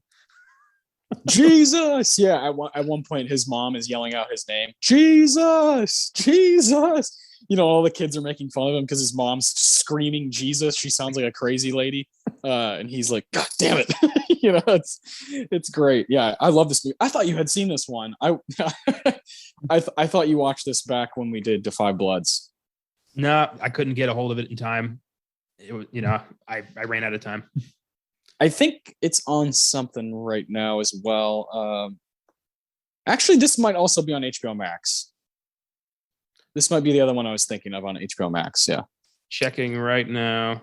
Jesus. Yeah. At one point, his mom is yelling out his name. Jesus. All the kids are making fun of him because his mom's screaming Jesus. She sounds like a crazy lady. And he's like, God damn it. It's great. Yeah. I love this movie. I thought you had seen this one. I thought you watched this back when we did Defy Bloods. No, I couldn't get a hold of it in time. It was, I ran out of time. I think it's on something right now as well. Actually, this might also be on HBO Max. This might be the other one I was thinking of on HBO Max. Yeah. Checking right now.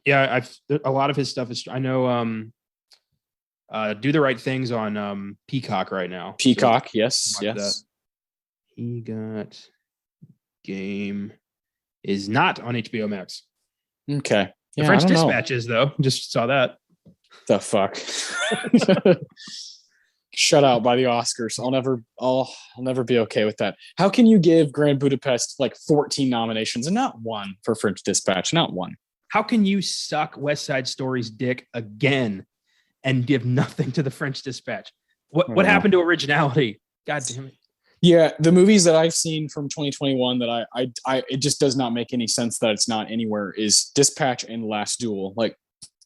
Yeah, a lot of his stuff is, I know, Do the Right Things on Peacock right now. Peacock, so yes. That. He Got Game is not on HBO Max. Okay. The French Dispatch is, though. Just saw that. The fuck. Shut out by the Oscars. I'll never be okay with that. How can you give Grand Budapest like 14 nominations and not one for French Dispatch? Not one. How can you suck West Side Story's dick again and give nothing to the French Dispatch? What happened to originality? God damn it. Yeah, the movies that I've seen from 2021 that I it just does not make any sense that it's not anywhere is Dispatch and Last Duel. Like,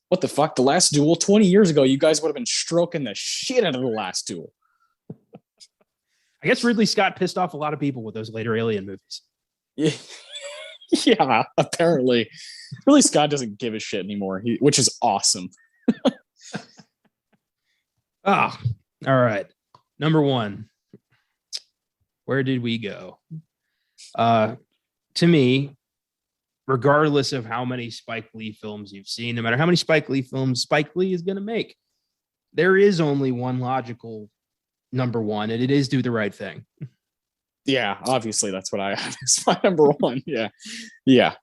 what the fuck? The Last Duel, 20 years ago, you guys would have been stroking the shit out of The Last Duel. I guess Ridley Scott pissed off a lot of people with those later Alien movies. Yeah, apparently. Ridley Scott doesn't give a shit anymore, which is awesome. All right. Number one. Where did we go? To me, regardless of how many Spike Lee films you've seen, no matter how many Spike Lee films Spike Lee is going to make, there is only one logical number one, and it is Do the Right Thing. Yeah, obviously that's what I have as my number one. Yeah. Yeah.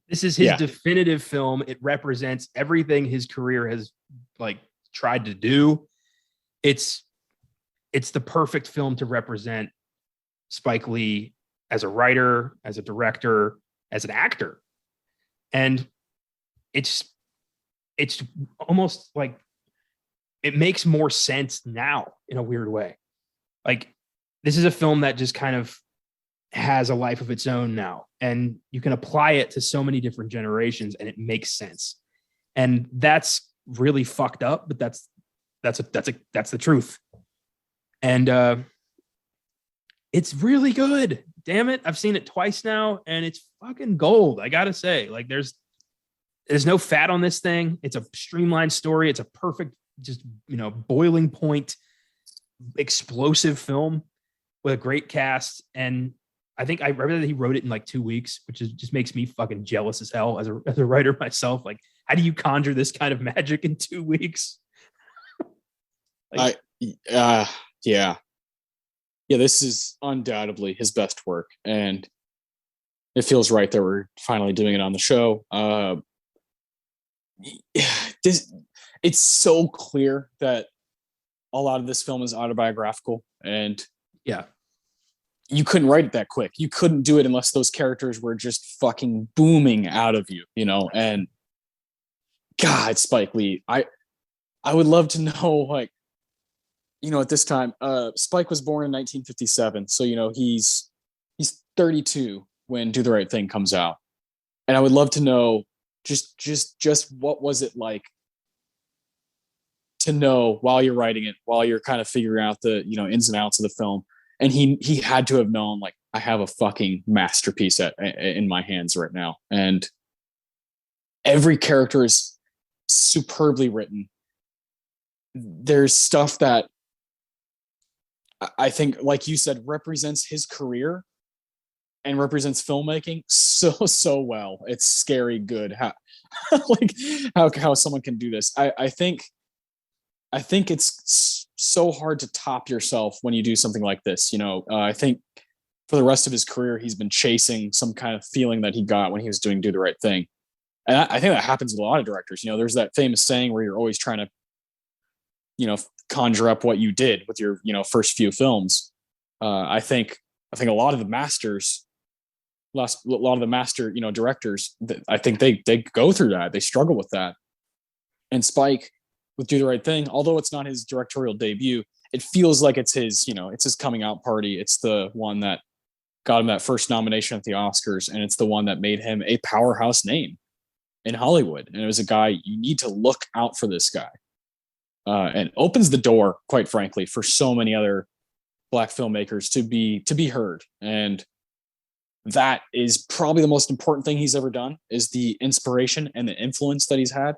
This is his definitive film. It represents everything his career has like tried to do. It's the perfect film to represent Spike Lee as a writer, as a director, as an actor. And it's almost like it makes more sense now in a weird way. Like, this is a film that just kind of has a life of its own now, and you can apply it to so many different generations and it makes sense. And that's really fucked up, but that's the truth. And it's really good. Damn it. I've seen it twice now and it's fucking gold. I gotta say, like, there's no fat on this thing. It's a streamlined story. It's a perfect, just, boiling point, explosive film with a great cast. And I think I read that he wrote it in like 2 weeks, which just makes me fucking jealous as hell as a writer myself. Like, how do you conjure this kind of magic in 2 weeks? Yeah, this is undoubtedly his best work, and it feels right that we're finally doing it on the show. It's so clear that a lot of this film is autobiographical, and yeah, you couldn't write it that quick. You couldn't do it unless those characters were just fucking booming out of you, and God, Spike Lee, I would love to know, like, at this time, Spike was born in 1957. So, he's 32 when Do the Right Thing comes out. And I would love to know just what was it like to know while you're writing it, while you're kind of figuring out the, ins and outs of the film. And he had to have known, like, I have a fucking masterpiece in my hands right now. And every character is superbly written. There's stuff that I think, like you said, represents his career and represents filmmaking so well. It's scary good how someone can do this. I think it's so hard to top yourself when you do something like this. I think for the rest of his career, he's been chasing some kind of feeling that he got when he was doing Do the Right Thing. And I think that happens with a lot of directors. There's that famous saying where you're always trying to, conjure up what you did with your, first few films. I think a lot of the masters, directors, I think they go through that. They struggle with that. And Spike, with Do the Right Thing, although it's not his directorial debut, it feels like it's his, it's his coming out party. It's the one that got him that first nomination at the Oscars, and it's the one that made him a powerhouse name in Hollywood. And it was a guy, you need to look out for this guy. And opens the door, quite frankly, for so many other Black filmmakers to be heard. And that is probably the most important thing he's ever done, is the inspiration and the influence that he's had.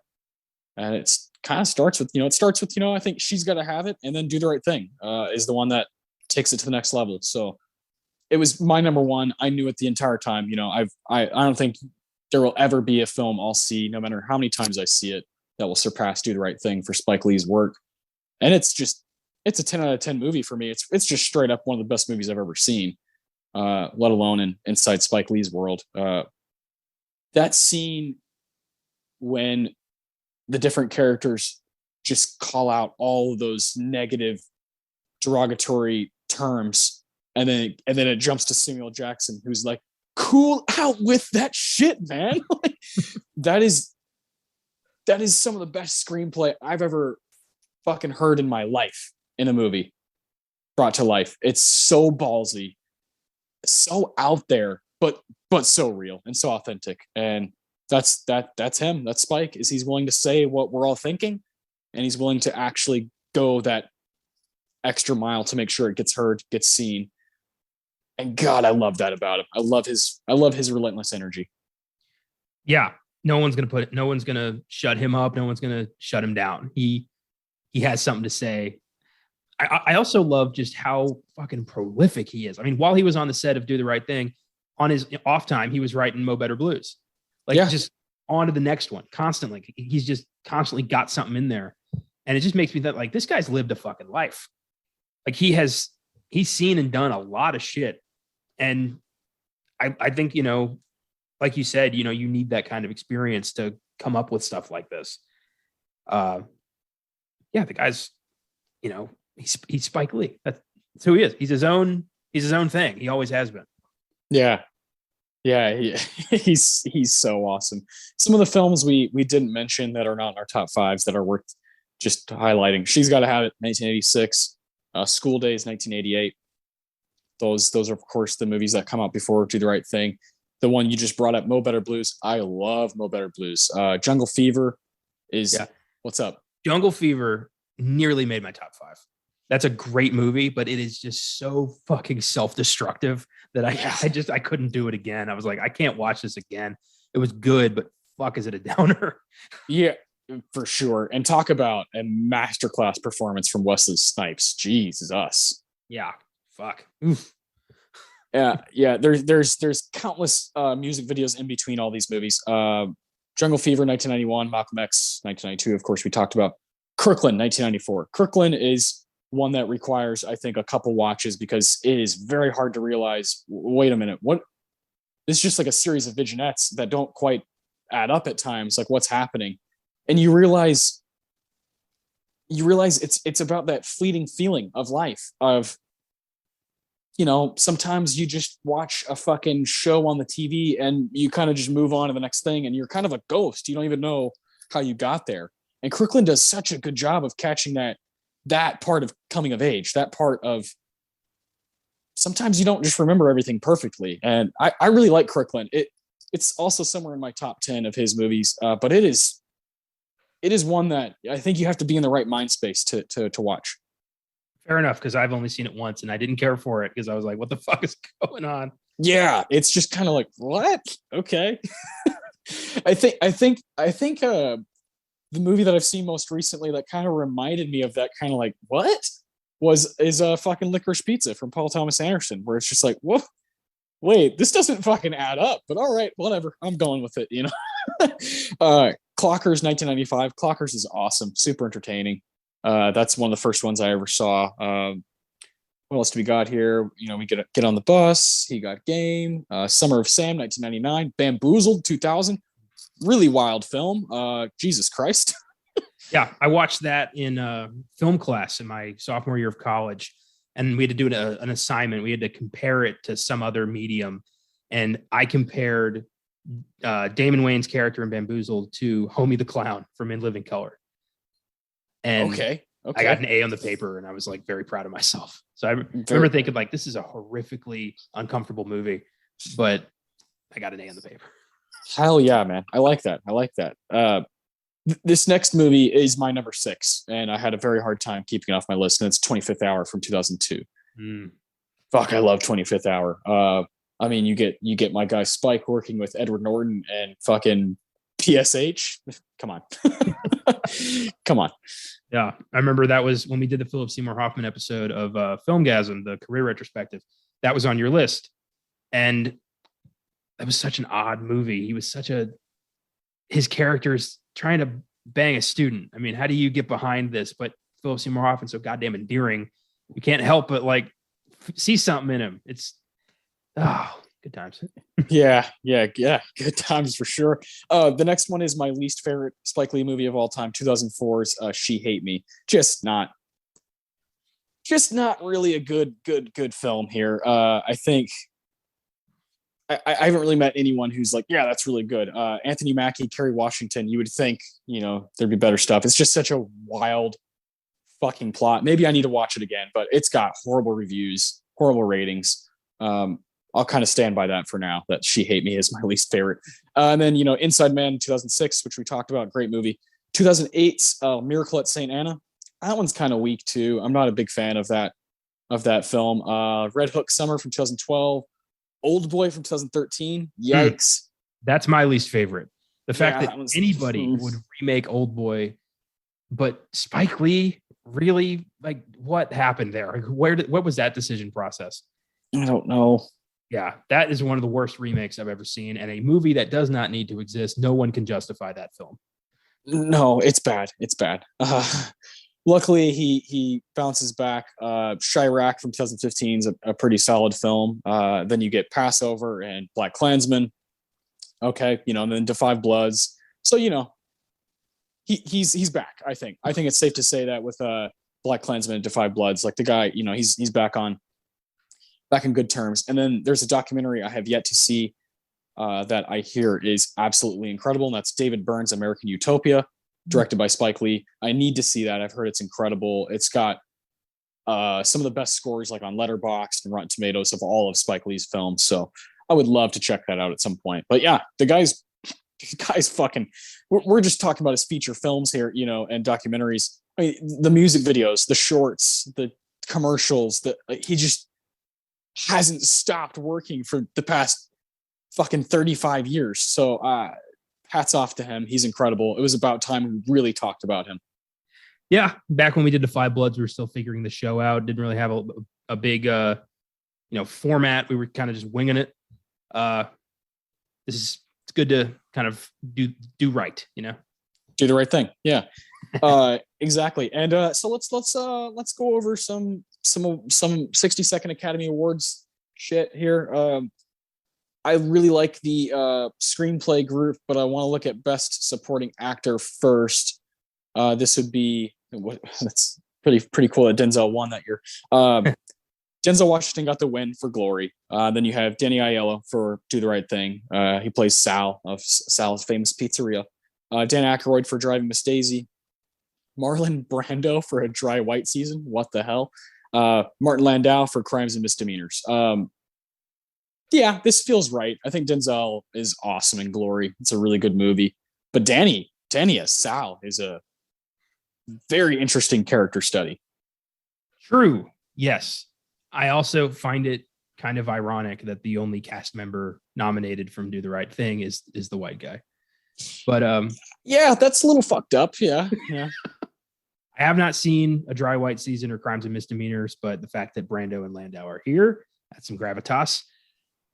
And it's kind of starts with, I think She's Gotta Have It, and then Do the Right Thing is the one that takes it to the next level. So it was my number one. I knew it the entire time. I don't think there will ever be a film I'll see, no matter how many times I see it, that will surpass Do the Right Thing for Spike Lee's work. And it's a 10 out of 10 movie for me. It's just straight up one of the best movies I've ever seen, let alone inside Spike Lee's world. That scene when the different characters just call out all of those negative, derogatory terms, and then it jumps to Samuel Jackson, who's like, cool out with that shit, man. Like, that is some of the best screenplay I've ever fucking heard in my life in a movie brought to life. It's so ballsy, so out there, but so real and so authentic. And that's him. That's Spike, is he's willing to say what we're all thinking, and he's willing to actually go that extra mile to make sure it gets heard, gets seen. And God, I love that about him. I love his relentless energy. Yeah. No one's gonna shut him up. No one's gonna shut him down. He has something to say. I also love just how fucking prolific he is. I mean, while he was on the set of Do the Right Thing, on his off time, he was writing Mo Better Blues. Like, just on to the next one constantly. He's just constantly got something in there. And it just makes me think like this guy's lived a fucking life. Like he's seen and done a lot of shit. And I think, like you said, you need that kind of experience to come up with stuff like this. Yeah, the guy's, he's Spike Lee. That's who he is. He's his own thing. He always has been. Yeah. Yeah, he's so awesome. Some of the films we didn't mention that are not in our top fives that are worth just highlighting. She's Gotta Have It, 1986. School Days, 1988. Those are of course the movies that come out before Do the Right Thing. The one you just brought up, Mo Better Blues. I love Mo Better Blues. Jungle Fever is what's up. Jungle Fever nearly made my top five. That's a great movie, but it is just so fucking self-destructive that I couldn't do it again. I was like, I can't watch this again. It was good, but fuck, is it a downer? Yeah, for sure. And talk about a masterclass performance from Wesley Snipes. Jesus. Yeah, fuck. Oof. Yeah. There's countless music videos in between all these movies. Jungle Fever, 1991. Malcolm X, 1992. Of course, we talked about Kirkland, 1994. Kirkland is one that requires, I think, a couple watches because it is very hard to realize, wait a minute, what? It's just like a series of vignettes that don't quite add up at times, like what's happening. And you realize it's about that fleeting feeling of life, of, sometimes you just watch a fucking show on the TV and you kind of just move on to the next thing and you're kind of a ghost. You don't even know how you got there. And Kirkland does such a good job of catching that part of coming of age, that part of sometimes you don't just remember everything perfectly. And I really like Kirkland. It's also somewhere in my top 10 of his movies, but it is one that I think you have to be in the right mind space to watch. Fair enough, because I've only seen it once and I didn't care for it because I was like, what the fuck is going on? Yeah, it's just kind of like, what? Okay. I think the movie that I've seen most recently that kind of reminded me of that kind of like, what? Is fucking Licorice Pizza from Paul Thomas Anderson, where it's just like, what? Wait, this doesn't fucking add up, but all right, whatever. I'm going with it, Clockers, 1995. Clockers is awesome, super entertaining. That's one of the first ones I ever saw. What else do we got here? We get on the bus. He Got Game. Summer of Sam, 1999. Bamboozled, 2000. Really wild film. Jesus Christ. Yeah, I watched that in film class in my sophomore year of college, and we had to do an assignment. We had to compare it to some other medium, and I compared Damon Wayans' character in Bamboozled to Homie the Clown from In Living Color. And okay. I got an A on the paper, and I was like very proud of myself. So I remember thinking like, this is a horrifically uncomfortable movie, but I got an A on the paper. Hell yeah, man. I like that. This next movie is my number 6, and I had a very hard time keeping it off my list, and it's 25th Hour from 2002. Fuck, I love 25th Hour. I mean, you get my guy Spike working with Edward Norton and fucking PSH. Come on. Come on. Yeah, I remember that was when we did the Philip Seymour Hoffman episode of Filmgazm, the career retrospective. That was on your list. And that was such an odd movie. He was his character's trying to bang a student. I mean, how do you get behind this? But Philip Seymour Hoffman's so goddamn endearing. You can't help but like see something in him. It's good times. Yeah. Good times for sure. The next one is my least favorite Spike Lee movie of all time, 2004's She Hate Me. Just not really a good film here. I think I haven't really met anyone who's like, yeah, that's really good. Anthony Mackie, Kerry Washington, you would think, there'd be better stuff. It's just such a wild fucking plot. Maybe I need to watch it again, but it's got horrible reviews, horrible ratings. I'll kind of stand by that for now, that She Hate Me is my least favorite. And then, Inside Man, 2006, which we talked about, great movie. 2008's Miracle at St. Anna. That one's kind of weak too. I'm not a big fan of that film. Red Hook Summer from 2012. Old Boy from 2013. Yikes. That's my least favorite. The fact that anybody would remake Old Boy, but Spike Lee, really, like, what happened there? What was that decision process? I don't know. Yeah, that is one of the worst remakes I've ever seen, and a movie that does not need to exist. No one can justify that film. No, it's bad. It's bad. Luckily, he bounces back. Chirac from 2015 is a pretty solid film. Then you get Passover and Black Klansman. Okay, and then To Five Bloods. So he's back. I think it's safe to say that with Black Klansman and To Five Bloods, like the guy, he's back in good terms. And then there's a documentary I have yet to see that I hear is absolutely incredible, and that's David Byrne's American Utopia, directed by Spike Lee. I need to see that. I've heard it's incredible. It's got some of the best scores like on Letterboxd and Rotten Tomatoes of all of Spike Lee's films. So I would love to check that out at some point. But yeah, the guy's fucking. We're just talking about his feature films here, and documentaries. I mean, the music videos, the shorts, the commercials. He just hasn't stopped working for the past fucking 35 years. So hats off to him. He's incredible. It was about time we really talked about him. Yeah, back when we did The Five Bloods, we were still figuring the show out. Didn't really have a big format. We were kind of just winging it. It's good to kind of do right, Do the right thing. Yeah. Exactly. And so let's go over some 60-second Academy Awards shit here. I really like the screenplay group, but I want to look at Best Supporting Actor first. This would be that's pretty cool that Denzel won that year. Denzel Washington got the win for Glory. Then you have Danny Aiello for Do the Right Thing. He plays Sal of Sal's Famous Pizzeria. Dan Aykroyd for Driving Miss Daisy. Marlon Brando for A Dry White Season. What the hell? Martin Landau for Crimes and Misdemeanors. Yeah, this feels right. I think Denzel is awesome in Glory. It's a really good movie. But Danny as Sal is a very interesting character study. True. Yes. I also find it kind of ironic that the only cast member nominated from Do the Right Thing is the white guy. But yeah, that's a little fucked up. Yeah. I have not seen A Dry White Season or Crimes and Misdemeanors, but the fact that Brando and Landau are here, that's some gravitas.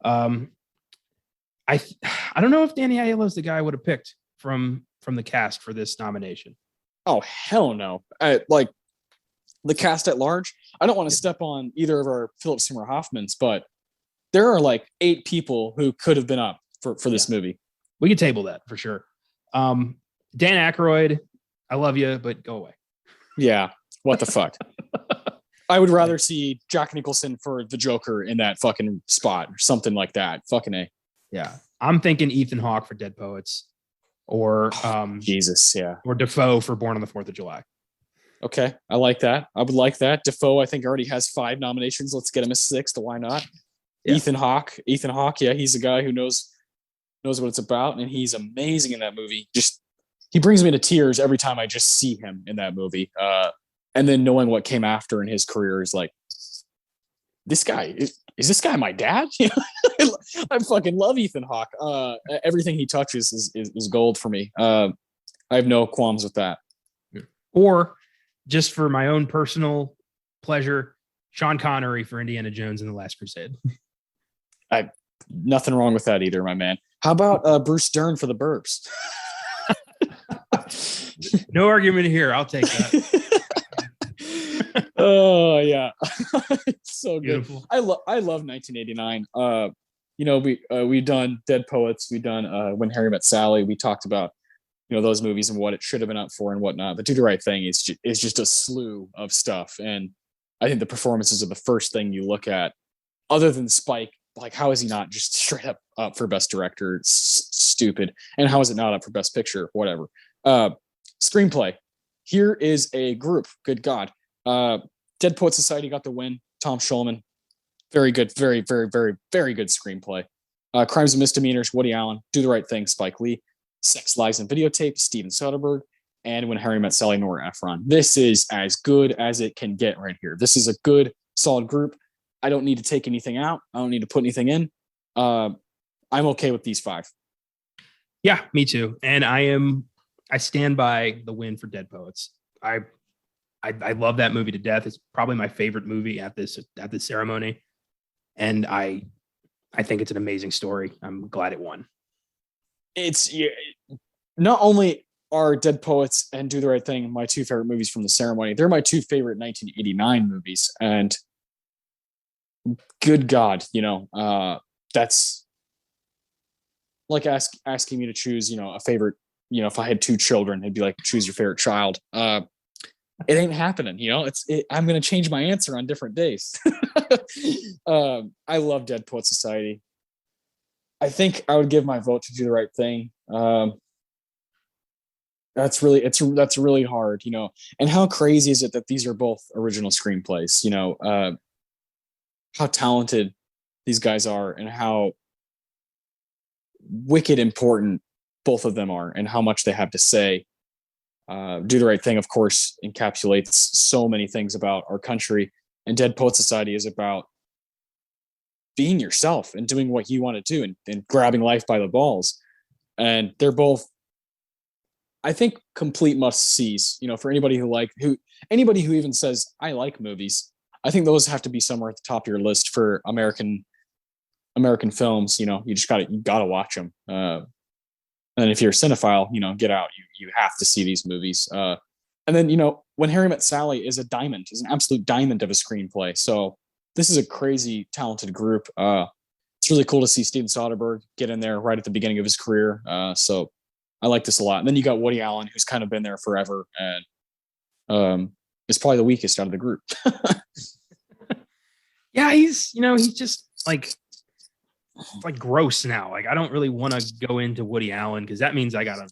I don't know if Danny Aiello is the guy I would have picked from the cast for this nomination. Oh, hell no. Like the cast at large. I don't want to step on either of our Philip Seymour Hoffmans, but there are like 8 people who could have been up for this movie. We could table that for sure. Dan Aykroyd, I love you, but go away. Yeah. What the fuck? I would rather see Jack Nicholson for the Joker in that fucking spot or something like that. Fucking A. Yeah. I'm thinking Ethan Hawke for Dead Poets or Jesus. Yeah. Or Defoe for Born on the 4th of July. Okay. I like that. I would like that. Defoe, I think, already has 5 nominations. Let's get him a 6th. Why not? Yeah. Ethan Hawke. Yeah. He's a guy who knows what it's about. And he's amazing in that movie. He brings me to tears every time I just see him in that movie. And then knowing what came after in his career is like, this guy, is this guy my dad? I fucking love Ethan Hawke. Everything he touches is gold for me. I have no qualms with that. Or just for my own personal pleasure, Sean Connery for Indiana Jones and the Last Crusade. Nothing wrong with that either, my man. How about Bruce Dern for The Burbs? No argument here. I'll take that. Oh yeah. It's so Beautiful. Good. I love 1989. We've done Dead Poets, we've done When Harry Met Sally. We talked about those movies and what it should have been up for and whatnot. But Do the Right Thing is just a slew of stuff. And I think the performances are the first thing you look at, other than Spike. Like, how is he not just straight up for Best Director? It's stupid. And how is it not up for Best Picture? Whatever. Screenplay. Here is a group. Good God. Dead Poet Society got the win. Tom Schulman. Very good. Very, very, very, very good screenplay. Crimes and Misdemeanors, Woody Allen. Do the Right Thing, Spike Lee. Sex, Lies, and Videotape, Steven Soderbergh. And When Harry Met Sally, Nora Ephron. This is as good as it can get right here. This is a good, solid group. I don't need to take anything out. I don't need to put anything in. I'm okay with these 5. Yeah, me too. And I stand by the win for Dead Poets. I love that movie to death. It's probably my favorite movie at this ceremony. And I think it's an amazing story. I'm glad it won. It's not only are Dead Poets and Do the Right Thing my two favorite movies from the ceremony. They're my two favorite 1989 movies, and good God, that's like asking me to choose, a favorite. If I had two children, it'd be like choose your favorite child. It ain't happening. I'm gonna change my answer on different days. I love Dead Poet Society. I think I would give my vote to Do the Right Thing. That's really hard, And how crazy is it that these are both original screenplays? How talented these guys are, and how wicked important both of them are, and how much they have to say. Do the Right Thing, of course, encapsulates so many things about our country, and Dead Poet Society is about being yourself and doing what you want to do, and grabbing life by the balls. And they're both, I think, complete must sees. For anybody who even says I like movies. I think those have to be somewhere at the top of your list for American films. You gotta watch them. And if you're a cinephile, get out. You have to see these movies. And then, When Harry Met Sally is an absolute diamond of a screenplay. So this is a crazy talented group. It's really cool to see Steven Soderbergh get in there right at the beginning of his career. So I like this a lot. And then you got Woody Allen, who's kind of been there forever, and is probably the weakest out of the group. Yeah, he's just like gross now. Like, I don't really want to go into Woody Allen because that means I gotta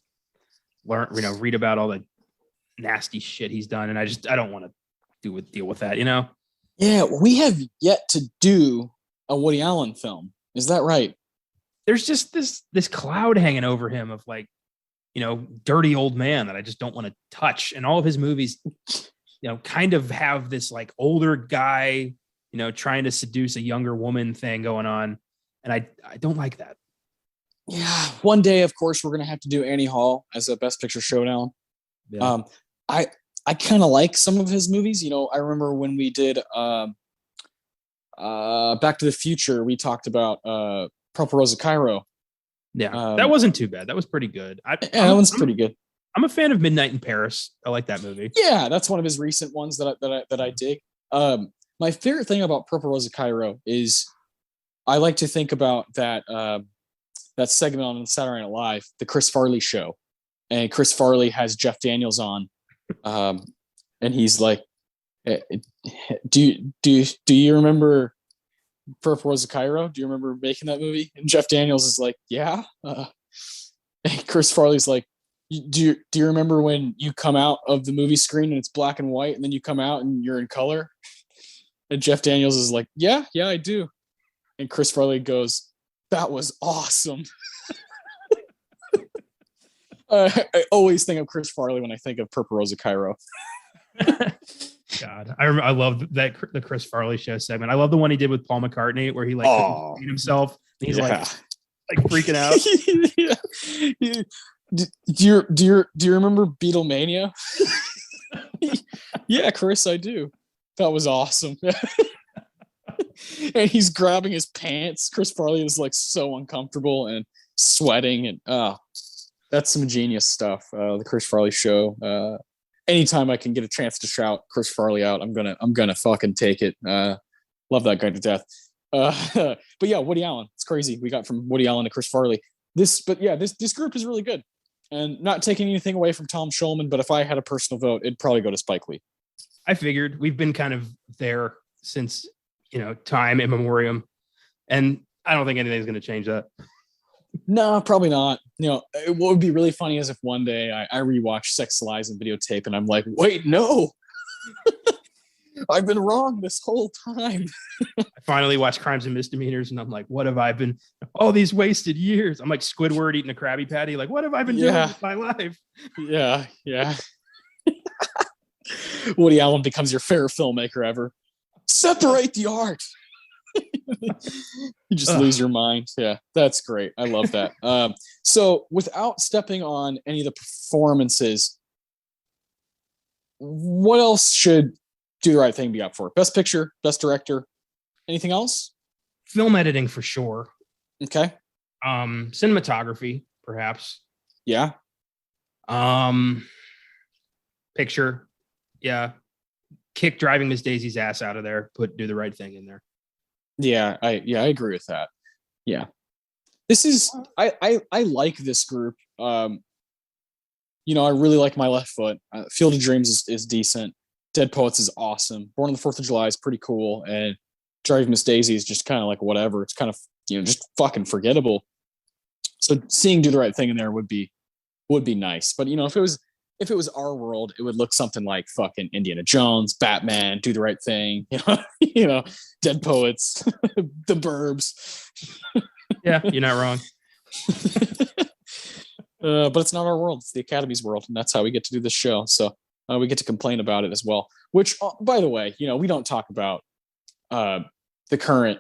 learn, read about all the nasty shit he's done, and I don't want to deal with that. Yeah, we have yet to do a Woody Allen film. Is that right? There's just this cloud hanging over him of dirty old man that I just don't want to touch. And all of his movies, kind of have this like older guy, trying to seduce a younger woman thing going on. And I don't like that. Yeah. One day, of course, we're going to have to do Annie Hall as a Best Picture showdown. Yeah. I kind of like some of his movies. I remember when we did Back to the Future, we talked about Purple Rose of Cairo. Yeah, that wasn't too bad. That was pretty good. That one's pretty good. I'm a fan of Midnight in Paris. I like that movie. Yeah, that's one of his recent ones that I dig. My favorite thing about Purple Rose of Cairo is I like to think about that segment on Saturday Night Live, the Chris Farley show, and Chris Farley has Jeff Daniels on, and he's like, "Do you remember Purple Rose of Cairo? Do you remember making that movie?" And Jeff Daniels is like, "Yeah." And Chris Farley's like, "Do you remember when you come out of the movie screen and it's black and white, and then you come out and you're in color?" And Jeff Daniels is like, "Yeah, I do." And Chris Farley goes, "That was awesome." I always think of Chris Farley when I think of Purple Rose of Cairo. God, I love the Chris Farley show segment. I love the one he did with Paul McCartney where he couldn't feed himself. And he's like freaking out. Yeah. Do you remember Beatlemania? Yeah, Chris, I do. That was awesome. And he's grabbing his pants. Chris Farley is like so uncomfortable and sweating, and that's some genius stuff. The Chris Farley show. Anytime I can get a chance to shout Chris Farley out, I'm gonna fucking take it. Love that guy to death. But yeah, Woody Allen. It's crazy. We got from Woody Allen to Chris Farley. This group is really good. And not taking anything away from Tom Schulman, but if I had a personal vote, it'd probably go to Spike Lee. I figured we've been kind of there since time immemorial, and I don't think anything's going to change that. No, probably not. What would be really funny is if one day I rewatch Sex, Lies, and Videotape, and I'm like, wait, no, I've been wrong this whole time. I finally watched Crimes and Misdemeanors, and I'm like, what have I been? All these wasted years. I'm like Squidward eating a Krabby Patty. Like, what have I been doing with my life? Yeah. Woody Allen becomes your favorite filmmaker ever. Separate the art. You just lose your mind. Yeah, that's great. I love that. So without stepping on any of the performances, what else should Do the Right Thing be up for? Best Picture, Best Director, anything else? Film editing for sure. Okay. Cinematography, perhaps. Yeah. Um, Picture, yeah, kick driving Miss Daisy's ass out of there. Do the right thing in there. I agree with that. Yeah. This is I like this group. I really like My Left Foot. Field of Dreams is decent. Dead Poets is awesome. Born on the Fourth of July is pretty cool, and Driving Miss Daisy is just kind of like whatever. It's kind of just fucking forgettable. So seeing Do the Right Thing in there would be nice. But if it was our world, it would look something like fucking Indiana Jones, Batman, Do the Right Thing, Dead Poets, The Burbs. Yeah, you're not wrong. But it's not our world; it's the Academy's world, and that's how we get to do this show. So we get to complain about it as well. Which, by the way, we don't talk about the current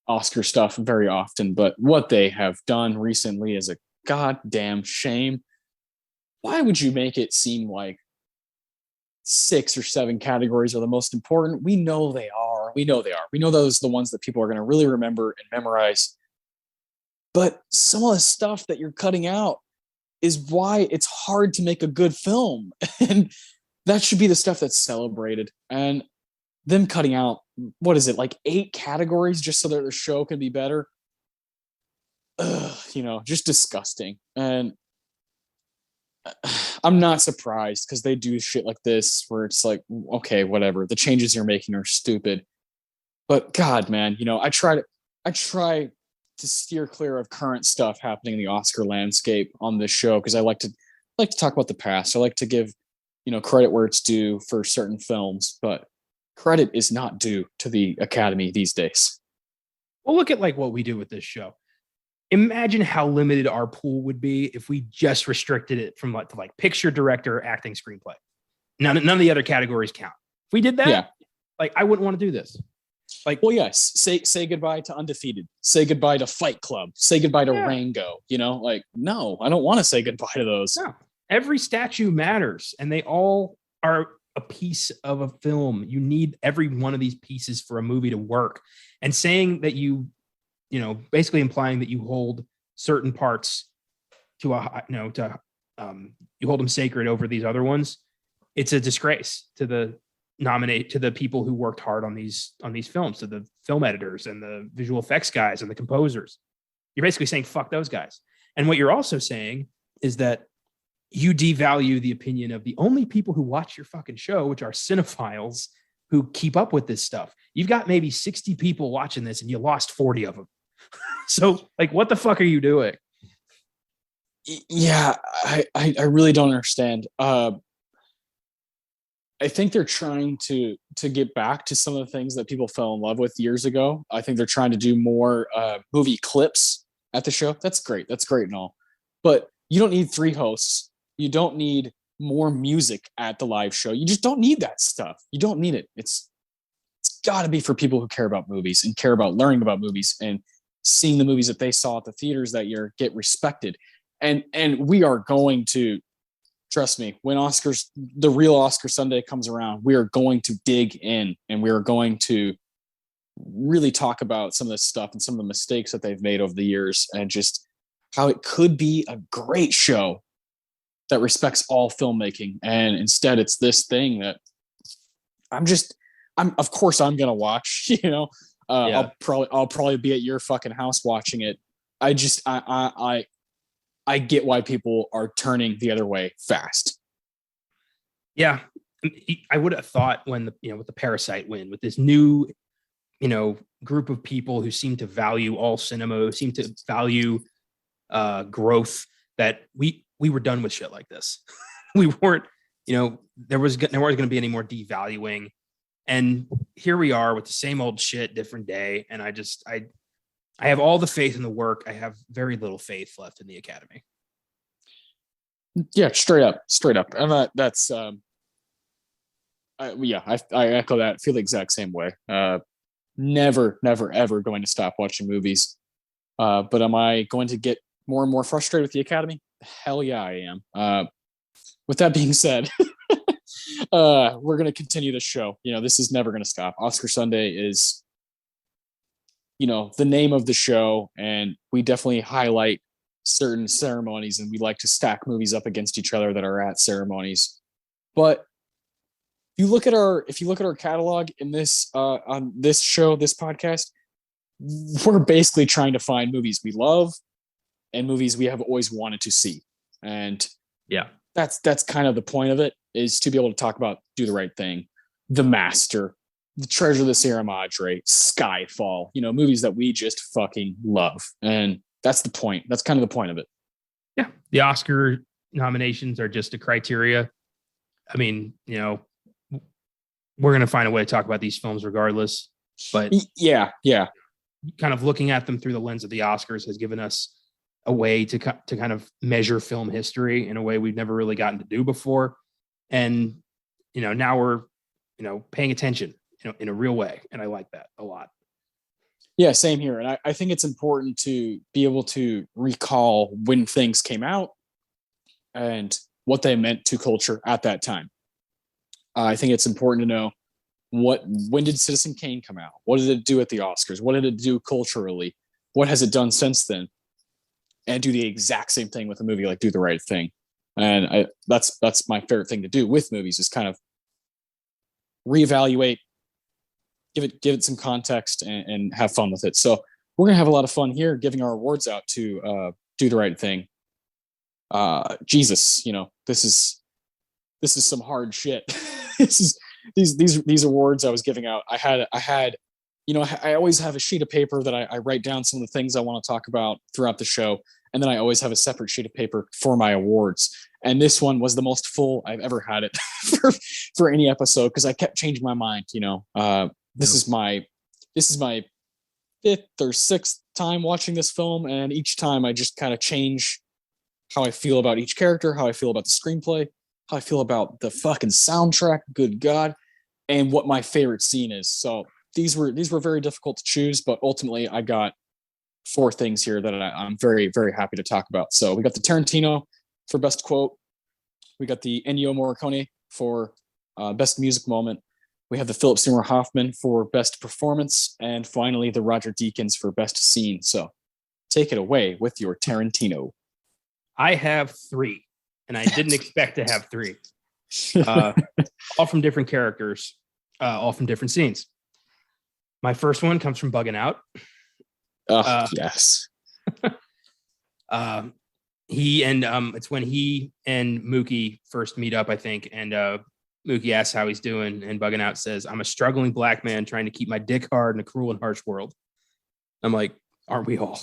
Oscar stuff very often, but what they have done recently is a goddamn shame. Why would you make it seem like 6 or 7 categories are the most important? We know they are. We know those are the ones that people are going to really remember and memorize. But some of the stuff that you're cutting out is why it's hard to make a good film. And that should be the stuff that's celebrated. And them cutting out, what is it, like 8 categories just so that the show can be better? Just disgusting. And I'm not surprised because they do shit like this where it's like, okay, whatever. The changes you're making are stupid. But God, man, I try to steer clear of current stuff happening in the Oscar landscape on this show because I like to talk about the past. I like to give credit where it's due for certain films, but credit is not due to the Academy these days. Well, look at like what we do with this show. Imagine how limited our pool would be if we just restricted it from like picture, director, acting, screenplay. None of the other categories count. If we did that, yeah. Like I wouldn't want to do this. Like, well, yes, say goodbye to Undefeated. Say goodbye to Fight Club. Say goodbye to Rango. No, I don't want to say goodbye to those. No, every statue matters, and they all are a piece of a film. You need every one of these pieces for a movie to work. And saying that basically implying that you hold certain parts to you hold them sacred over these other ones. It's a disgrace to the people who worked hard on these films, to the film editors and the visual effects guys and the composers. You're basically saying, fuck those guys. And what you're also saying is that you devalue the opinion of the only people who watch your fucking show, which are cinephiles who keep up with this stuff. You've got maybe 60 people watching this and you lost 40 of them. So like, what the fuck are you doing? Yeah, I really don't understand. I think they're trying to get back to some of the things that people fell in love with years ago. I think they're trying to do more movie clips at the show. That's great and all. But you don't need 3 hosts. You don't need more music at the live show. You just don't need that stuff. You don't need it. It's got to be for people who care about movies and care about learning about movies and seeing the movies that they saw at the theaters that year get respected. And we are going to, trust me, when the real Oscar Sunday comes around, we are going to dig in and we are going to really talk about some of this stuff and some of the mistakes that they've made over the years and just how it could be a great show that respects all filmmaking. And instead it's this thing that of course I'm going to watch, I'll probably be at your fucking house watching it. I get why people are turning the other way fast. Yeah. I would have thought when with the Parasite win, with this new, group of people who seem to value all cinema, who seem to value growth, that we were done with shit like this. We weren't, there wasn't going to be any more devaluing. And here we are with the same old shit, different day. And I have all the faith in the work. I have very little faith left in the Academy. Yeah, straight up. And that's, I echo that. I feel the exact same way. Never, ever going to stop watching movies. But am I going to get more and more frustrated with the Academy? Hell yeah, I am. With that being said, we're going to continue this show. This is never going to stop. Oscar Sunday is, the name of the show, and we definitely highlight certain ceremonies, and we like to stack movies up against each other that are at ceremonies. But if you look at our catalog in this on this show, this podcast, we're basically trying to find movies we love and movies we have always wanted to see. And Yeah. that's kind of the point of it, is to be able to talk about Do the Right Thing, The Master, The Treasure of the Sierra Madre, Skyfall, movies that we just fucking love. And that's the point. That's kind of the point of it. Yeah. The Oscar nominations are just a criteria. I mean, we're going to find a way to talk about these films regardless, but yeah, kind of looking at them through the lens of the Oscars has given us a way to kind of measure film history in a way we've never really gotten to do before. And, now we're, paying attention, in a real way. And I like that a lot. Yeah, same here. And I think it's important to be able to recall when things came out and what they meant to culture at that time. I think it's important to know when did Citizen Kane come out? What did it do at the Oscars? What did it do culturally? What has it done since then? And do the exact same thing with a movie like Do the Right Thing. And that's my favorite thing to do with movies, is kind of reevaluate, give it some context, and have fun with it. So we're gonna have a lot of fun here giving our awards out to Do the Right Thing. Jesus, this is some hard shit. This is these awards I was giving out. I had I always have a sheet of paper that I write down some of the things I want to talk about throughout the show, and then I always have a separate sheet of paper for my awards. And this one was the most full I've ever had it for any episode, because I kept changing my mind. This is my fifth or sixth time watching this film, and each time I just kind of change how I feel about each character, how I feel about the screenplay, how I feel about the fucking soundtrack, good God, and what my favorite scene is. So these were very difficult to choose, but ultimately I got 4 things here that I'm very, very happy to talk about. So we got the Tarantino for best quote. We got the Ennio Morricone for best music moment. We have the Philip Seymour Hoffman for best performance, and finally the Roger Deakins for best scene. So take it away with your Tarantino. I have 3, and I didn't expect to have 3. All from different characters, all from different scenes. My first one comes from Bugging Out. Yes. It's when he and Mookie first meet up, I think, and Mookie asks how he's doing, and Bugging Out says, "I'm a struggling black man trying to keep my dick hard in a cruel and harsh world." I'm like, aren't we all?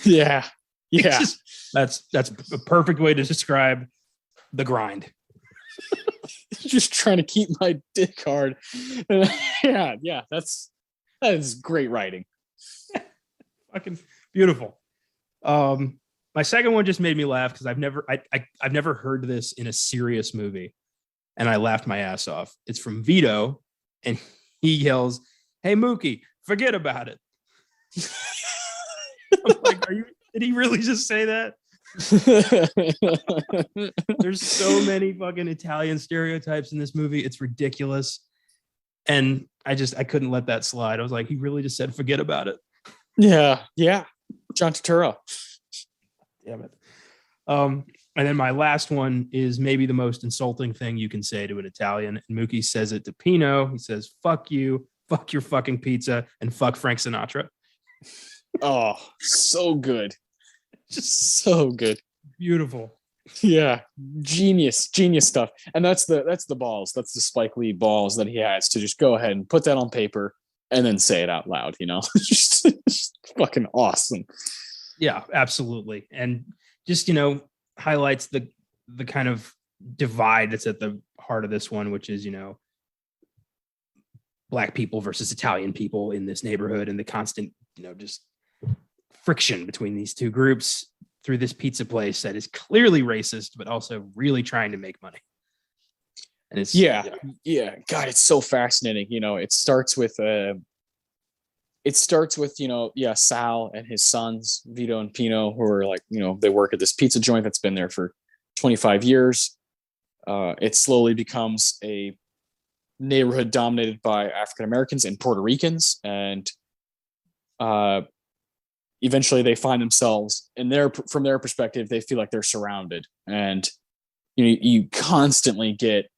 Yeah. That's a perfect way to describe the grind. Just trying to keep my dick hard. Yeah, that is great writing. Fucking beautiful. My second one just made me laugh because I've never heard this in a serious movie, and I laughed my ass off. It's from Vito, and he yells, "Hey Mookie, forget about it." I'm like, did he really just say that? There's so many fucking Italian stereotypes in this movie. It's ridiculous. And I couldn't let that slide. I was like, he really just said, forget about it. Yeah. John Turturro. Damn it. And then my last one is maybe the most insulting thing you can say to an Italian. And Mookie says it to Pino. He says, "Fuck you, fuck your fucking pizza, and fuck Frank Sinatra." Oh, so good. Just so good. Beautiful. Yeah. Genius stuff. And that's the balls. That's the Spike Lee balls that he has to just go ahead and put that on paper and then say it out loud, just fucking awesome. Yeah, absolutely. And just, highlights the kind of divide that's at the heart of this one, which is, Black people versus Italian people in this neighborhood, and the constant, just friction between these two groups through this pizza place that is clearly racist, but also really trying to make money. And it's yeah. God, it's so fascinating. It starts with Sal and his sons, Vito and Pino, who are like, they work at this pizza joint that's been there for 25 years. It slowly becomes a neighborhood dominated by African Americans and Puerto Ricans, and eventually they find themselves from their perspective, they feel like they're surrounded. And you constantly get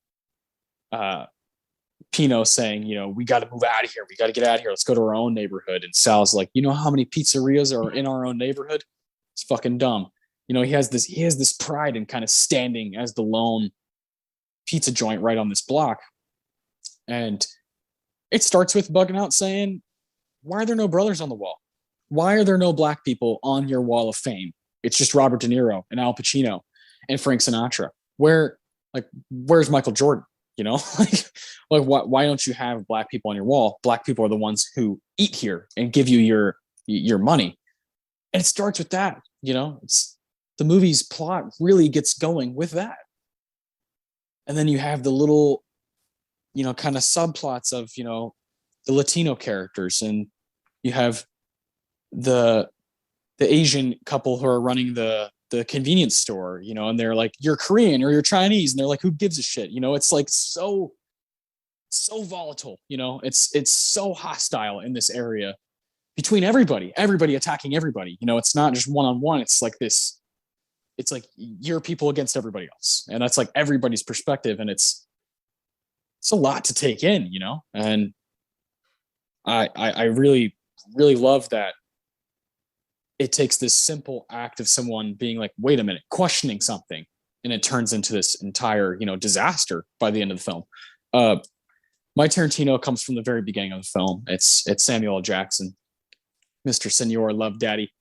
Pino saying, we got to move out of here. We got to get out of here. Let's go to our own neighborhood. And Sal's like, you know how many pizzerias are in our own neighborhood? It's fucking dumb. He has this pride in kind of standing as the lone pizza joint right on this block. And it starts with bugging out saying, why are there no brothers on the wall? Why are there no black people on your wall of fame? It's just Robert De Niro and Al Pacino and Frank Sinatra. Where's Michael Jordan? Why don't you have black people on your wall? Black people are the ones who eat here and give you your money. And it starts with that. It's the movie's plot really gets going with that. And then you have the little, kind of subplots of, the Latino characters, and you have the Asian couple who are running the convenience store, and they're like, you're Korean or you're Chinese. And they're like, who gives a shit? It's like so volatile, it's so hostile in this area between everybody attacking everybody. It's not just one-on-one. It's like your people against everybody else. And that's like everybody's perspective. And it's a lot to take in, and I really, really love that it takes this simple act of someone being like, wait a minute, questioning something, and it turns into this entire, disaster by the end of the film. My Tarantino comes from the very beginning of the film. It's Samuel L. Jackson, Mr. Senor Love Daddy.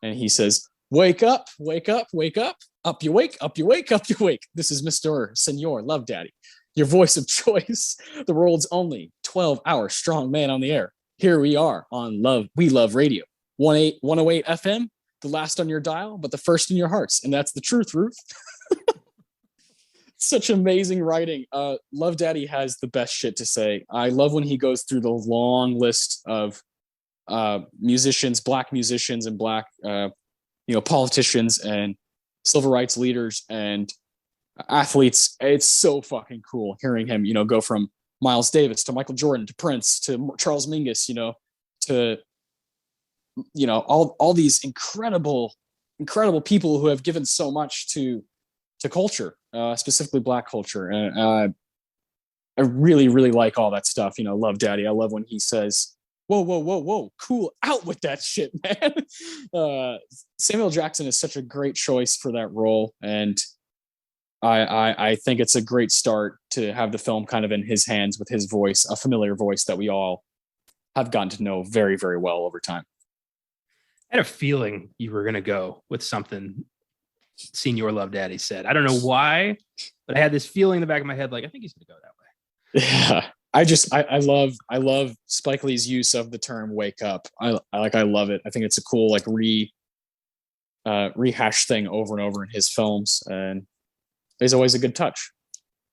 And he says, wake up, wake up, wake up, up you wake, up you wake, up you wake. This is Mr. Senor Love Daddy, your voice of choice, the world's only 12-hour strong man on the air. Here we are on We Love Radio. 108 FM, the last on your dial, but the first in your hearts. And that's the truth, Ruth. Such amazing writing. Love Daddy has the best shit to say. I love when he goes through the long list of musicians, black musicians and black, politicians and civil rights leaders and athletes. It's so fucking cool hearing him, go from Miles Davis to Michael Jordan to Prince to Charles Mingus, to all these incredible people who have given so much to culture, specifically black culture. And I really, really like all that stuff. Love Daddy. I love when he says, whoa, cool out with that shit, man. Samuel Jackson is such a great choice for that role. And I think it's a great start to have the film kind of in his hands with his voice, a familiar voice that we all have gotten to know very, very well over time. I had a feeling you were going to go with something Senior Love Daddy said. I don't know why, but I had this feeling in the back of my head, like, I think he's going to go that way. Yeah. I love Spike Lee's use of the term wake up. I love it. I think it's a cool, like rehash thing over and over in his films. And there's always a good touch.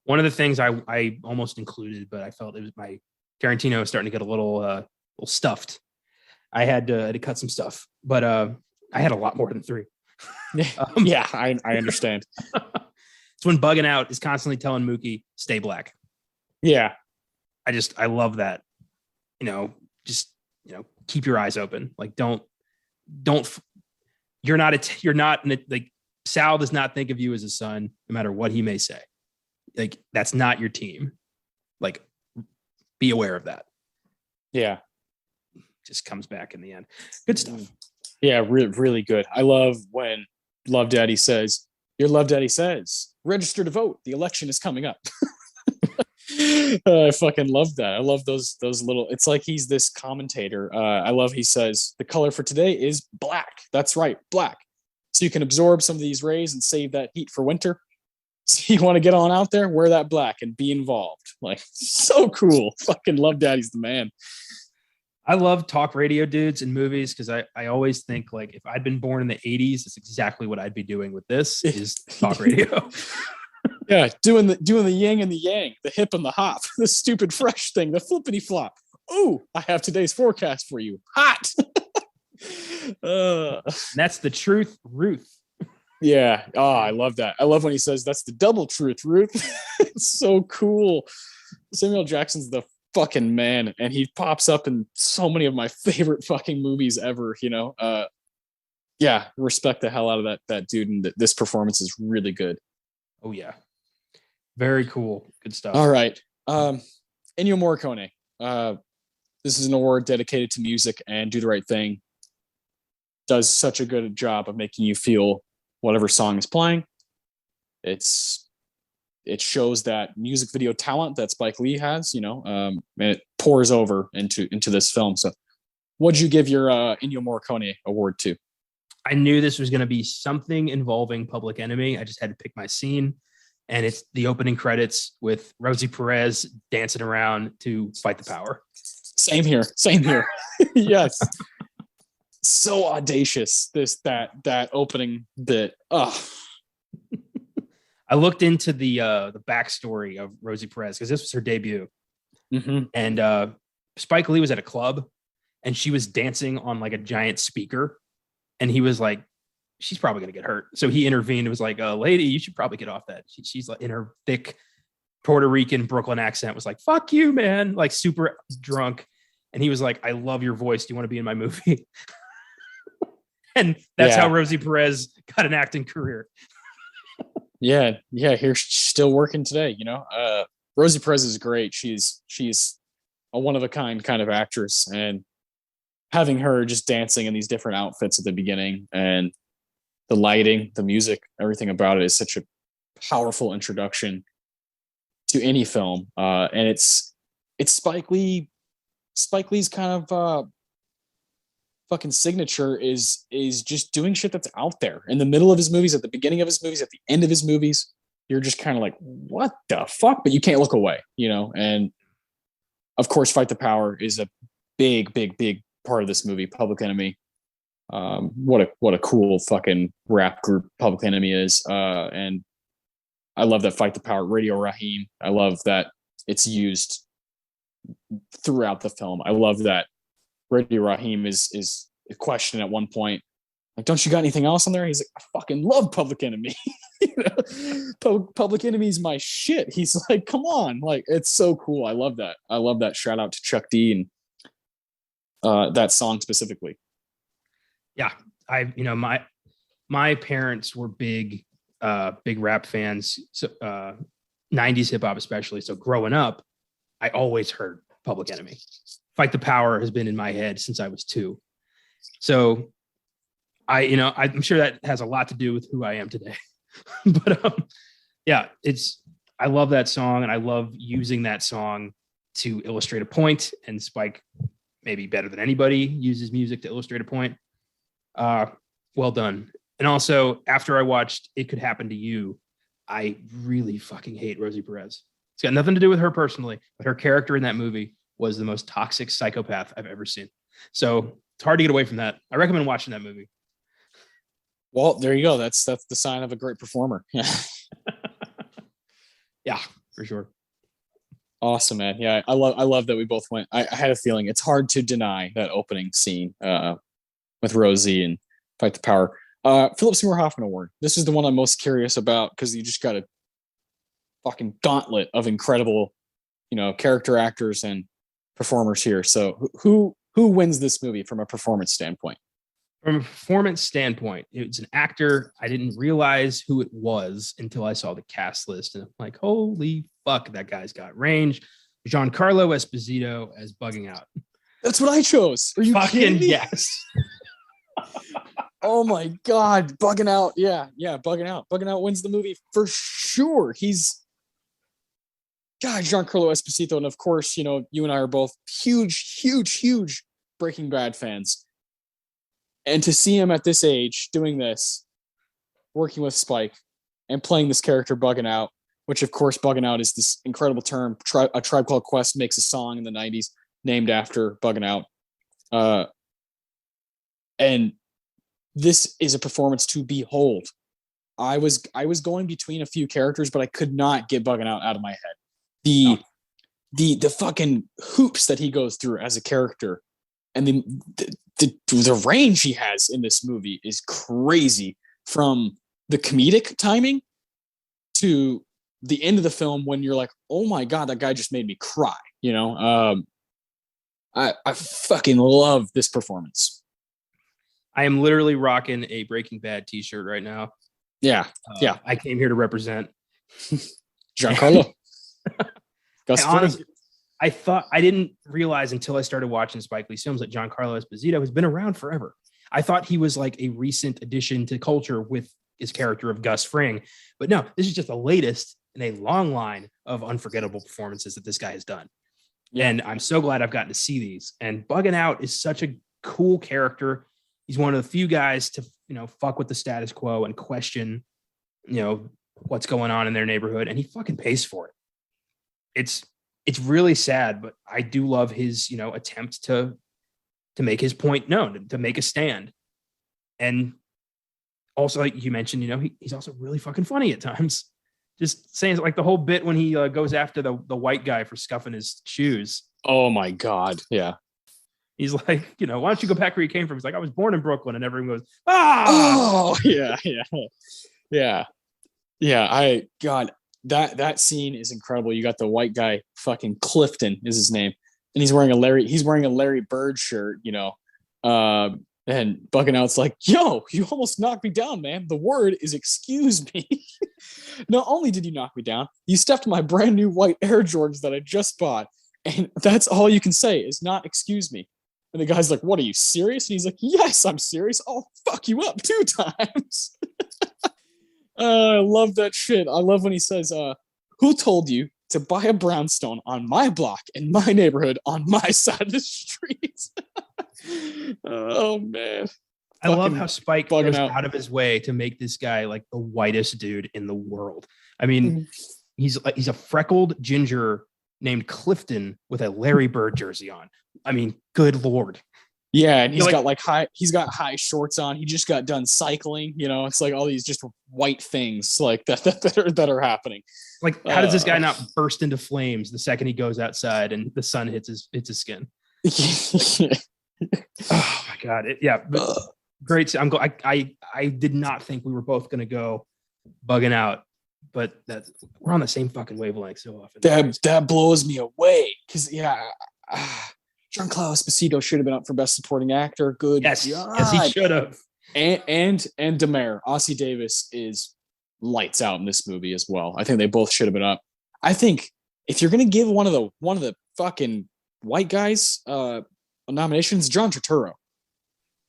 One of the things I almost included, but I felt it was my Tarantino was starting to get a little stuffed. I had to cut some stuff, but I had a lot more than 3. Yeah, I understand. It's when Bugging Out is constantly telling Mookie, stay black. Yeah. I love that. Keep your eyes open. Like, don't, you're not, like, Sal does not think of you as a son, no matter what he may say. Like, that's not your team. Like, be aware of that. Yeah. Just comes back in the end. Good stuff. Yeah, really good. I love when Love Daddy says, your Love Daddy says, register to vote. The election is coming up. I fucking love that. I love those little, it's like he's this commentator. I love, he says, the color for today is black. That's right, black. So you can absorb some of these rays and save that heat for winter. So you want to get on out there, wear that black and be involved. Like, so cool. Fucking Love Daddy's the man. I love talk radio dudes in movies because I always think, like, if I'd been born in the 80s, it's exactly what I'd be doing with this is talk radio. Yeah, doing the yin and the yang, the hip and the hop, the stupid fresh thing, the flippity flop. Oh, I have today's forecast for you. Hot. That's the truth, Ruth. Yeah. Oh, I love that. I love when he says that's the double truth, Ruth. It's so cool. Samuel Jackson's the fucking man, and he pops up in so many of my favorite fucking movies ever. Yeah, respect the hell out of that dude, and this performance is really good. Oh yeah, very cool, good stuff. All right, Ennio Morricone. This is an award dedicated to music, and Do the Right Thing does such a good job of making you feel whatever song is playing. It shows that music video talent that Spike Lee has, and it pours over into this film. So, what'd you give your Ennio Morricone award to? I knew this was going to be something involving Public Enemy. I just had to pick my scene, and it's the opening credits with Rosie Perez dancing around to Fight the Power. Same here. Yes. So audacious, that opening bit. Oh. I looked into the backstory of Rosie Perez because this was her debut. Mm-hmm. And Spike Lee was at a club and she was dancing on like a giant speaker. And he was like, she's probably going to get hurt. So he intervened and was like, lady, you should probably get off that. She's like in her thick Puerto Rican Brooklyn accent was like, fuck you, man. Like super drunk. And he was like, I love your voice. Do you want to be in my movie? And that's how Rosie Perez got an acting career. Yeah. Here, still working today. Rosie Perez is great. She's a one of a kind of actress, and having her just dancing in these different outfits at the beginning, and the lighting, the music, everything about it is such a powerful introduction to any film. And it's Spike Lee. Spike Lee's kind of fucking signature is just doing shit that's out there in the middle of his movies, at the beginning of his movies, at the end of his movies. You're just kind of like, what the fuck? But you can't look away, and of course, Fight the Power is a big part of this movie. Public Enemy. What a cool fucking rap group Public Enemy is. And I love that Fight the Power, Radio Raheem. I love that it's used throughout the film. I love that Radio Raheem is a question at one point, like, don't you got anything else on there? He's like, I fucking love Public Enemy. Public Enemy is my shit. He's like, come on, like, it's so cool. I love that. Shout out to Chuck D and that song specifically. Yeah, my parents were big rap fans, so 90s hip hop especially. So growing up, I always heard Public Enemy. Fight the Power has been in my head since I was 2. So I'm sure that has a lot to do with who I am today. But yeah, I love that song, and I love using that song to illustrate a point. And Spike, maybe better than anybody, uses music to illustrate a point. Well done. And also, after I watched It Could Happen to You, I really fucking hate Rosie Perez. It's got nothing to do with her personally, but her character in that movie was the most toxic psychopath I've ever seen. So it's hard to get away from that. I recommend watching that movie. Well, there you go. That's the sign of a great performer. Yeah. Yeah, for sure. Awesome, man. Yeah, I love that we both went. I had a feeling it's hard to deny that opening scene with Rosie and Fight the Power. Philip Seymour Hoffman Award. This is the one I'm most curious about because you just got a fucking gauntlet of incredible, character actors and performers here. So who wins this movie from a performance standpoint? From a performance standpoint, it's an actor. I didn't realize who it was until I saw the cast list, and I'm like, holy fuck, that guy's got range. Giancarlo Esposito as Bugging Out. That's what I chose. Are you kidding me? Yes. Oh my God, Bugging Out. Yeah, Bugging Out. Bugging Out wins the movie for sure. Giancarlo Esposito, and of course, you and I are both huge Breaking Bad fans. And to see him at this age doing this, working with Spike and playing this character Bugging Out, which of course Bugging Out is this incredible term. A Tribe Called Quest makes a song in the 90s named after Bugging Out. And this is a performance to behold. I was going between a few characters, but I could not get Bugging Out of my head. The fucking hoops that he goes through as a character, and the range he has in this movie is crazy. From the comedic timing to the end of the film when you're like, oh my God, that guy just made me cry. I fucking love this performance. I am literally rocking a Breaking Bad t-shirt right now. Yeah, yeah. I came here to represent Giancarlo. I honestly, I didn't realize until I started watching Spike Lee's films that Giancarlo Esposito has been around forever. I thought he was like a recent addition to culture with his character of Gus Fring, but no, this is just the latest in a long line of unforgettable performances that this guy has done. Yeah. And I'm so glad I've gotten to see these. And Bugging Out is such a cool character. He's one of the few guys to, fuck with the status quo and question, what's going on in their neighborhood, and he fucking pays for it. It's really sad, but I do love his, attempt to make his point known, to make a stand. And also, like you mentioned, he's also really fucking funny at times. Just saying, like the whole bit when he goes after the white guy for scuffing his shoes. Oh my God. Yeah. He's like, why don't you go back where you came from? He's like, I was born in Brooklyn, and everyone goes, ah. Oh yeah. God, that scene is incredible. You got the white guy, fucking Clifton is his name, and he's wearing a Larry Bird shirt, and Bugging Out's like, yo, you almost knocked me down, man. The word is excuse me. Not only did you knock me down, you stepped on my brand new white Air Jordans that I just bought, and that's all you can say is not excuse me. And the guy's like, what, are you serious? And he's like, yes, I'm serious. I'll fuck you up 2 times. I love that shit. I love when he says, who told you to buy a brownstone on my block in my neighborhood on my side of the street? Oh, man. I love how Spike goes out of his way to make this guy like the whitest dude in the world. I mean, he's a freckled ginger named Clifton with a Larry Bird jersey on. I mean, good Lord. Yeah, and he's got high shorts on. He just got done cycling. It's like all these just white things like that are happening. Like, how does this guy not burst into flames the second he goes outside and the sun hits his skin? Oh my God! Great. I did not think we were both going to go Bugging Out, but we're on the same fucking wavelength so often. That blows me away because Giancarlo Esposito should have been up for Best Supporting Actor. Good. Yes, he should have. And Demare, Ossie Davis is lights out in this movie as well. I think they both should have been up. I think if you're gonna give one of the fucking white guys nominations, John Turturro.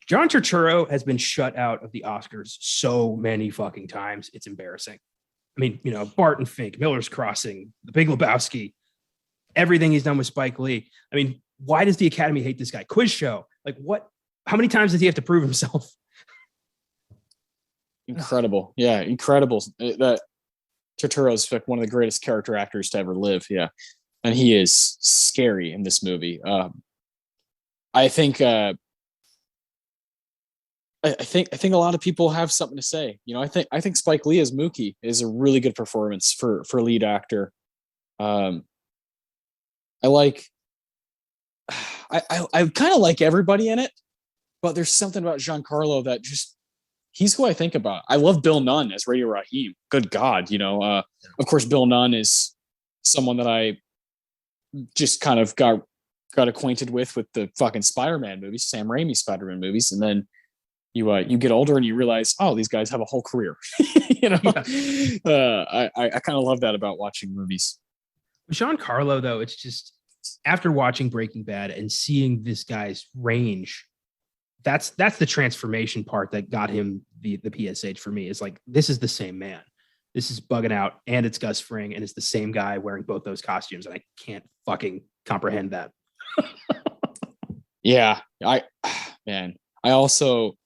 John Turturro has been shut out of the Oscars so many fucking times. It's embarrassing. I mean, Barton Fink, Miller's Crossing, The Big Lebowski, everything he's done with Spike Lee. I mean, why does the Academy hate this guy? Quiz Show. Like, what? How many times does he have to prove himself? Incredible. Yeah, incredible. That Turturro's like one of the greatest character actors to ever live. Yeah. And he is scary in this movie. I think a lot of people have something to say. I think Spike Lee as Mookie is a really good performance for lead actor. I kind of like everybody in it, but there's something about Giancarlo that he's who I think about. I love Bill Nunn as Radio Raheem. Good God, of course, Bill Nunn is someone that I just kind of got acquainted with the fucking Spider-Man movies, Sam Raimi Spider-Man movies, and then you get older and you realize, oh, these guys have a whole career. I kind of love that about watching movies. Giancarlo, though, it's just after watching Breaking Bad and seeing this guy's range, that's the transformation part that got him the PSH for me. Is like, this is the same man. This is Bugging Out, and it's Gus Fring, and it's the same guy wearing both those costumes, and I can't fucking comprehend that. Yeah, I also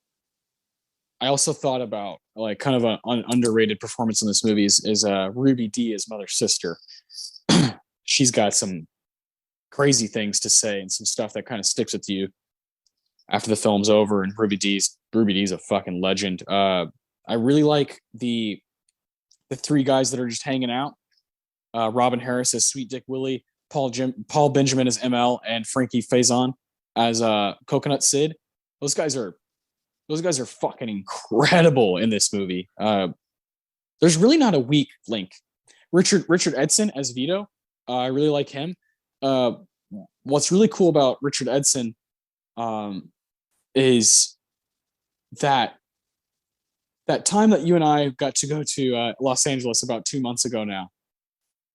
thought about like kind of an underrated performance in this movie is Ruby Dee as Mother's sister. She's got some crazy things to say and some stuff that kind of sticks with you after the film's over. And Ruby Dee's a fucking legend. I really like the 3 guys that are just hanging out. Robin Harris as Sweet Dick Willie, Paul Benjamin as ML, and Frankie Faison as Coconut Sid. Those guys are fucking incredible in this movie. There's really not a weak link. Richard Edson as Vito. I really like him. What's really cool about Richard Edson is that time that you and I got to go to Los Angeles about 2 months ago now,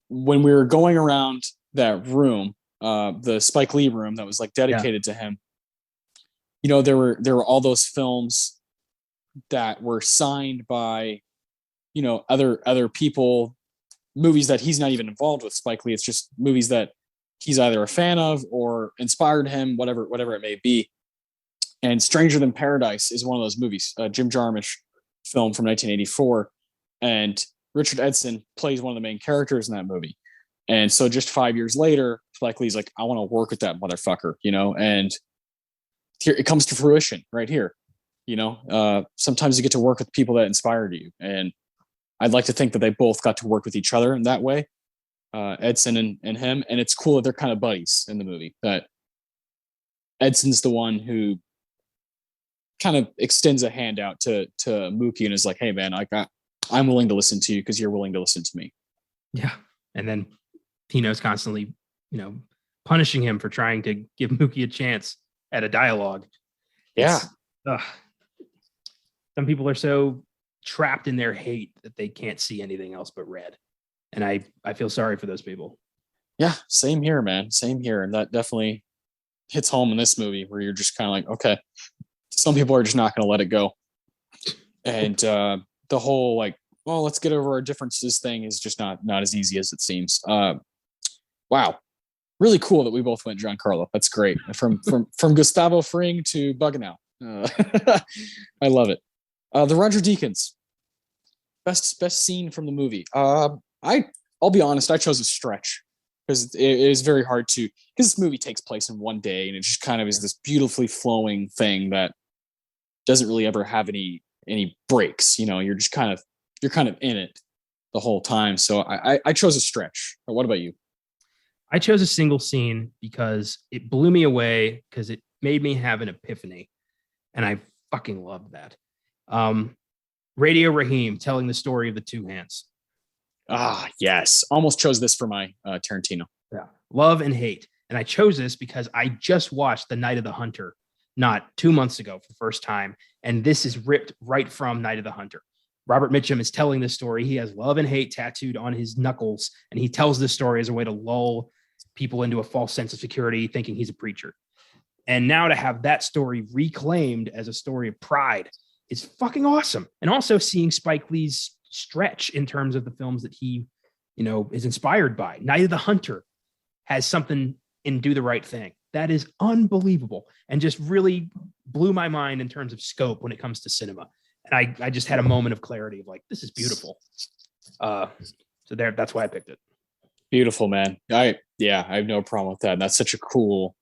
when we were going around that room, the Spike Lee room that was like dedicated to him, you know, there were all those films that were signed by, you know, other people, movies that he's not even involved with. Spike Lee, it's just movies that he's either a fan of or inspired him, whatever it may be. And Stranger Than Paradise is one of those movies, Jim Jarmusch film from 1984, and Richard Edson plays one of the main characters in that movie. And so just 5 years later, Spike Lee's like, I want to work with that motherfucker, you know, and here it comes to fruition right here. You know, sometimes you get to work with people that inspired you. And I'd like to think that they both got to work with each other in that way, Edson and him. And it's cool that they're kind of buddies in the movie, that Edson's the one who kind of extends a hand out to Mookie and is like, hey man, I'm willing to listen to you because you're willing to listen to me. Yeah. And then Tino's constantly, you know, punishing him for trying to give Mookie a chance at a dialogue. Yeah. Some people are so trapped in their hate that they can't see anything else but red. And I feel sorry for those people. Yeah, same here, man. Same here. And that definitely hits home in this movie where you're just kind of like, okay, some people are just not going to let it go. And the whole like, well, let's get over our differences thing is just not as easy as it seems. Wow. Really cool that we both went Giancarlo. That's great. From Gustavo Fring to Bugging I love it. The Roger Deakins. Best scene from the movie. I'll be honest, I chose a stretch because it is very hard to, because this movie takes place in one day and it just kind of is this beautifully flowing thing that doesn't really ever have any breaks. You know, you're kind of in it the whole time. So I chose a stretch. What about you? I chose a single scene because it blew me away, because it made me have an epiphany. And I fucking loved that. Radio Raheem telling the story of the two hands. Ah, yes. Almost chose this for my Tarantino. Yeah. Love and hate. And I chose this because I just watched The Night of the Hunter not 2 months ago for the first time. And this is ripped right from Night of the Hunter. Robert Mitchum is telling this story. He has love and hate tattooed on his knuckles. And he tells this story as a way to lull people into a false sense of security, thinking he's a preacher. And now to have that story reclaimed as a story of pride is fucking awesome. And also seeing Spike Lee's stretch in terms of the films that he, you know, is inspired by. Night of the Hunter has something in Do the Right Thing that is unbelievable and just really blew my mind in terms of scope when it comes to cinema. And I just had a moment of clarity of like, this is beautiful. So that's why I picked it. Beautiful, man. I have no problem with that. That's such a cool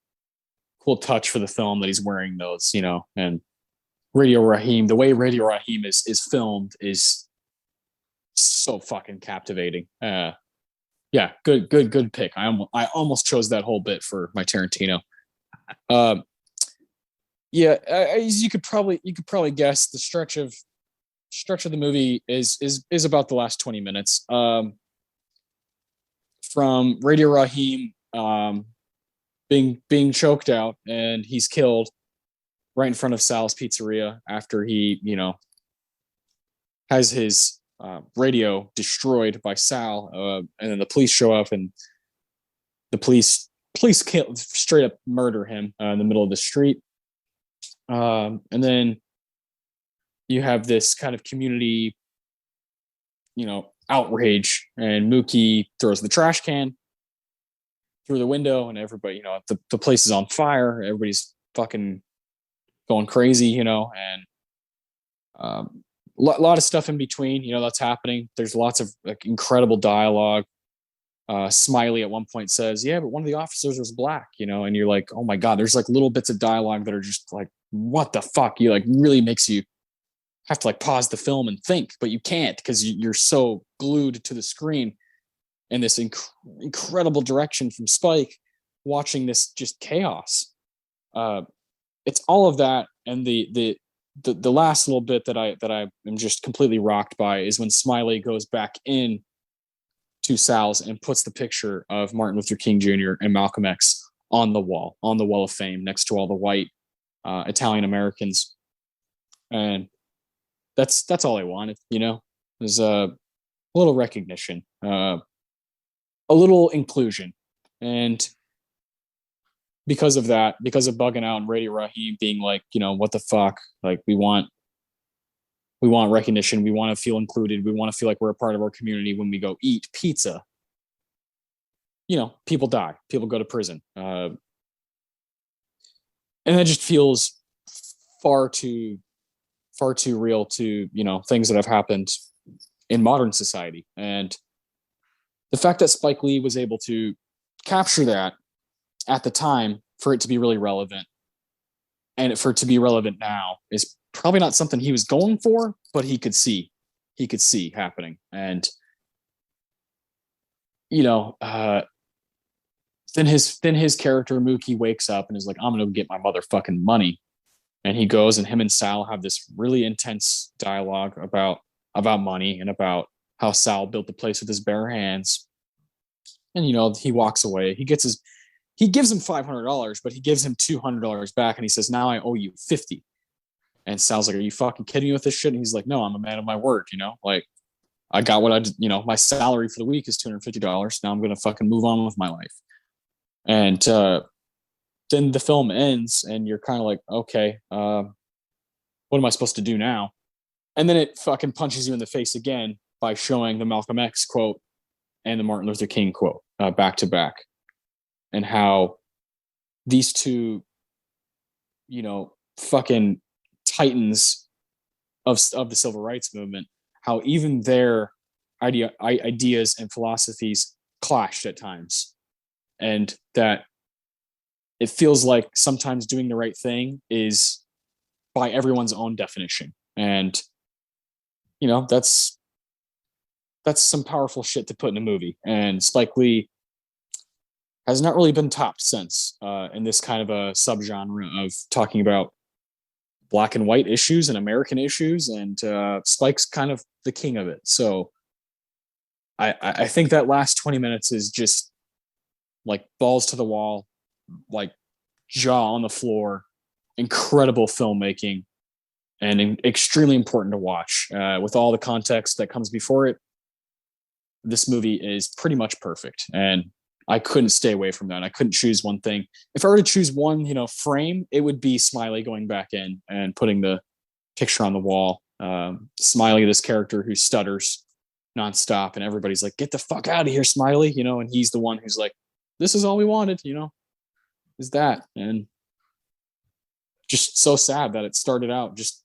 touch for the film that he's wearing those, you know. And Radio Raheem, the way Radio Raheem is filmed is so fucking captivating. Yeah, good pick. I almost chose that whole bit for my Tarantino. Yeah, as you could probably guess, the stretch of the movie is about the last 20 minutes. From Radio Raheem being choked out and he's killed right in front of Sal's Pizzeria after he, you know, has his radio destroyed by Sal, and then the police show up and the police straight up murder him in the middle of the street. And then you have this kind of community, you know, outrage, and Mookie throws the trash can through the window and everybody, you know, the place is on fire. Everybody's fucking going crazy, you know, and a lot of stuff in between, you know, that's happening. There's lots of like incredible dialogue. Smiley at one point says, yeah, but one of the officers was black, you know, and you're like, oh my God, there's like little bits of dialogue that are just like, what the fuck? You like really makes you have to like pause the film and think, but you can't because you're so glued to the screen. And this incredible direction from Spike, watching this just chaos. It's all of that, and the last little bit that I am just completely rocked by is when Smiley goes back in to Sal's and puts the picture of Martin Luther King Jr. and Malcolm X on the wall of fame next to all the white Italian Americans. And that's all I wanted, is a little recognition, a little inclusion. And because of that, because of bugging out and Radio Raheem being like, what the fuck? Like we want recognition. We want to feel included. We want to feel like we're a part of our community when we go eat pizza. People die, people go to prison. And that just feels far too real to, things that have happened in modern society. And the fact that Spike Lee was able to capture that at the time for it to be really relevant and for it to be relevant now is probably not something he was going for, but he could see happening. And, then his character Mookie wakes up and is like, I'm going to get my motherfucking money. And he goes, and him and Sal have this really intense dialogue about money and about how Sal built the place with his bare hands. And, he walks away. He gives him $500, but he gives him $200 back. And he says, now I owe you 50. And Sal's like, are you fucking kidding me with this shit? And he's like, no, I'm a man of my word. Like I got what my salary for the week is $250. Now I'm going to fucking move on with my life. And, then the film ends and you're kind of like, okay, what am I supposed to do now? And then it fucking punches you in the face again by showing the Malcolm X quote and the Martin Luther King quote back to back, and how these two, fucking titans of the civil rights movement, how even their ideas and philosophies clashed at times, and that it feels like sometimes doing the right thing is by everyone's own definition. And, that's some powerful shit to put in a movie. And Spike Lee has not really been topped since in this kind of a subgenre of talking about black and white issues and American issues. And Spike's kind of the king of it. So I think that last 20 minutes is just like balls to the wall, like jaw on the floor, incredible filmmaking, and extremely important to watch. With all the context that comes before it, this movie is pretty much perfect. And I couldn't stay away from that. I couldn't choose one thing. If I were to choose one, frame, it would be Smiley going back in and putting the picture on the wall. Smiley, this character who stutters nonstop, and everybody's like, get the fuck out of here, Smiley, and he's the one who's like, this is all we wanted, is that. And just so sad that it started out just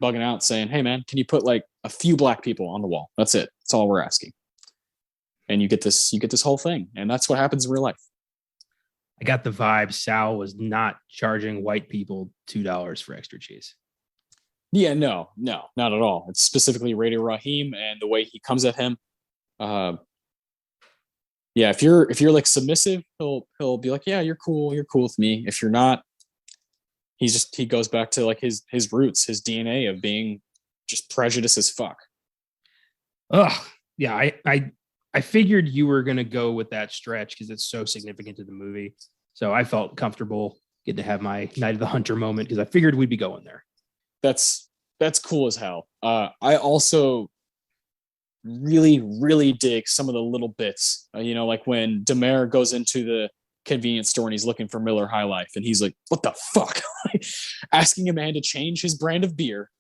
bugging out saying, hey man, can you put like a few black people on the wall? That's it. That's all we're asking. And you get this whole thing. And that's what happens in real life. I got the vibe Sal was not charging white people $2 for extra cheese. Yeah, no, not at all. It's specifically Radio Raheem and the way he comes at him. Yeah, if you're like submissive, he'll be like, yeah, you're cool with me. If you're not, he goes back to like his roots, his DNA of being just prejudiced as fuck. Ugh, yeah, I figured you were gonna go with that stretch because it's so significant to the movie. So I felt comfortable getting to have my Night of the Hunter moment because I figured we'd be going there. That's cool as hell. I also really, really dig some of the little bits, like when Demare goes into the convenience store and he's looking for Miller High Life and he's like, what the fuck? Asking a man to change his brand of beer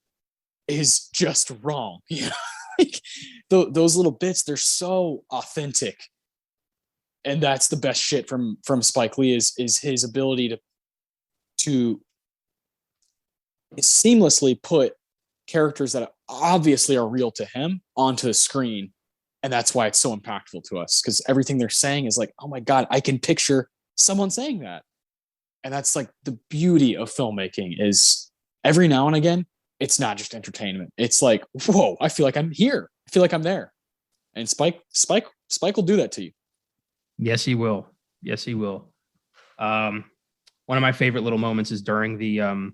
is just wrong. Those little bits, they're so authentic. And that's the best shit from Spike Lee is his ability to seamlessly put characters that obviously are real to him onto the screen. And that's why it's so impactful to us, because everything they're saying is like, oh my God, I can picture someone saying that. And that's like the beauty of filmmaking is every now and again, it's not just entertainment. It's like, whoa, I feel like I'm here. I feel like I'm there. And Spike will do that to you. Yes, he will. Yes, he will. One of my favorite little moments is during the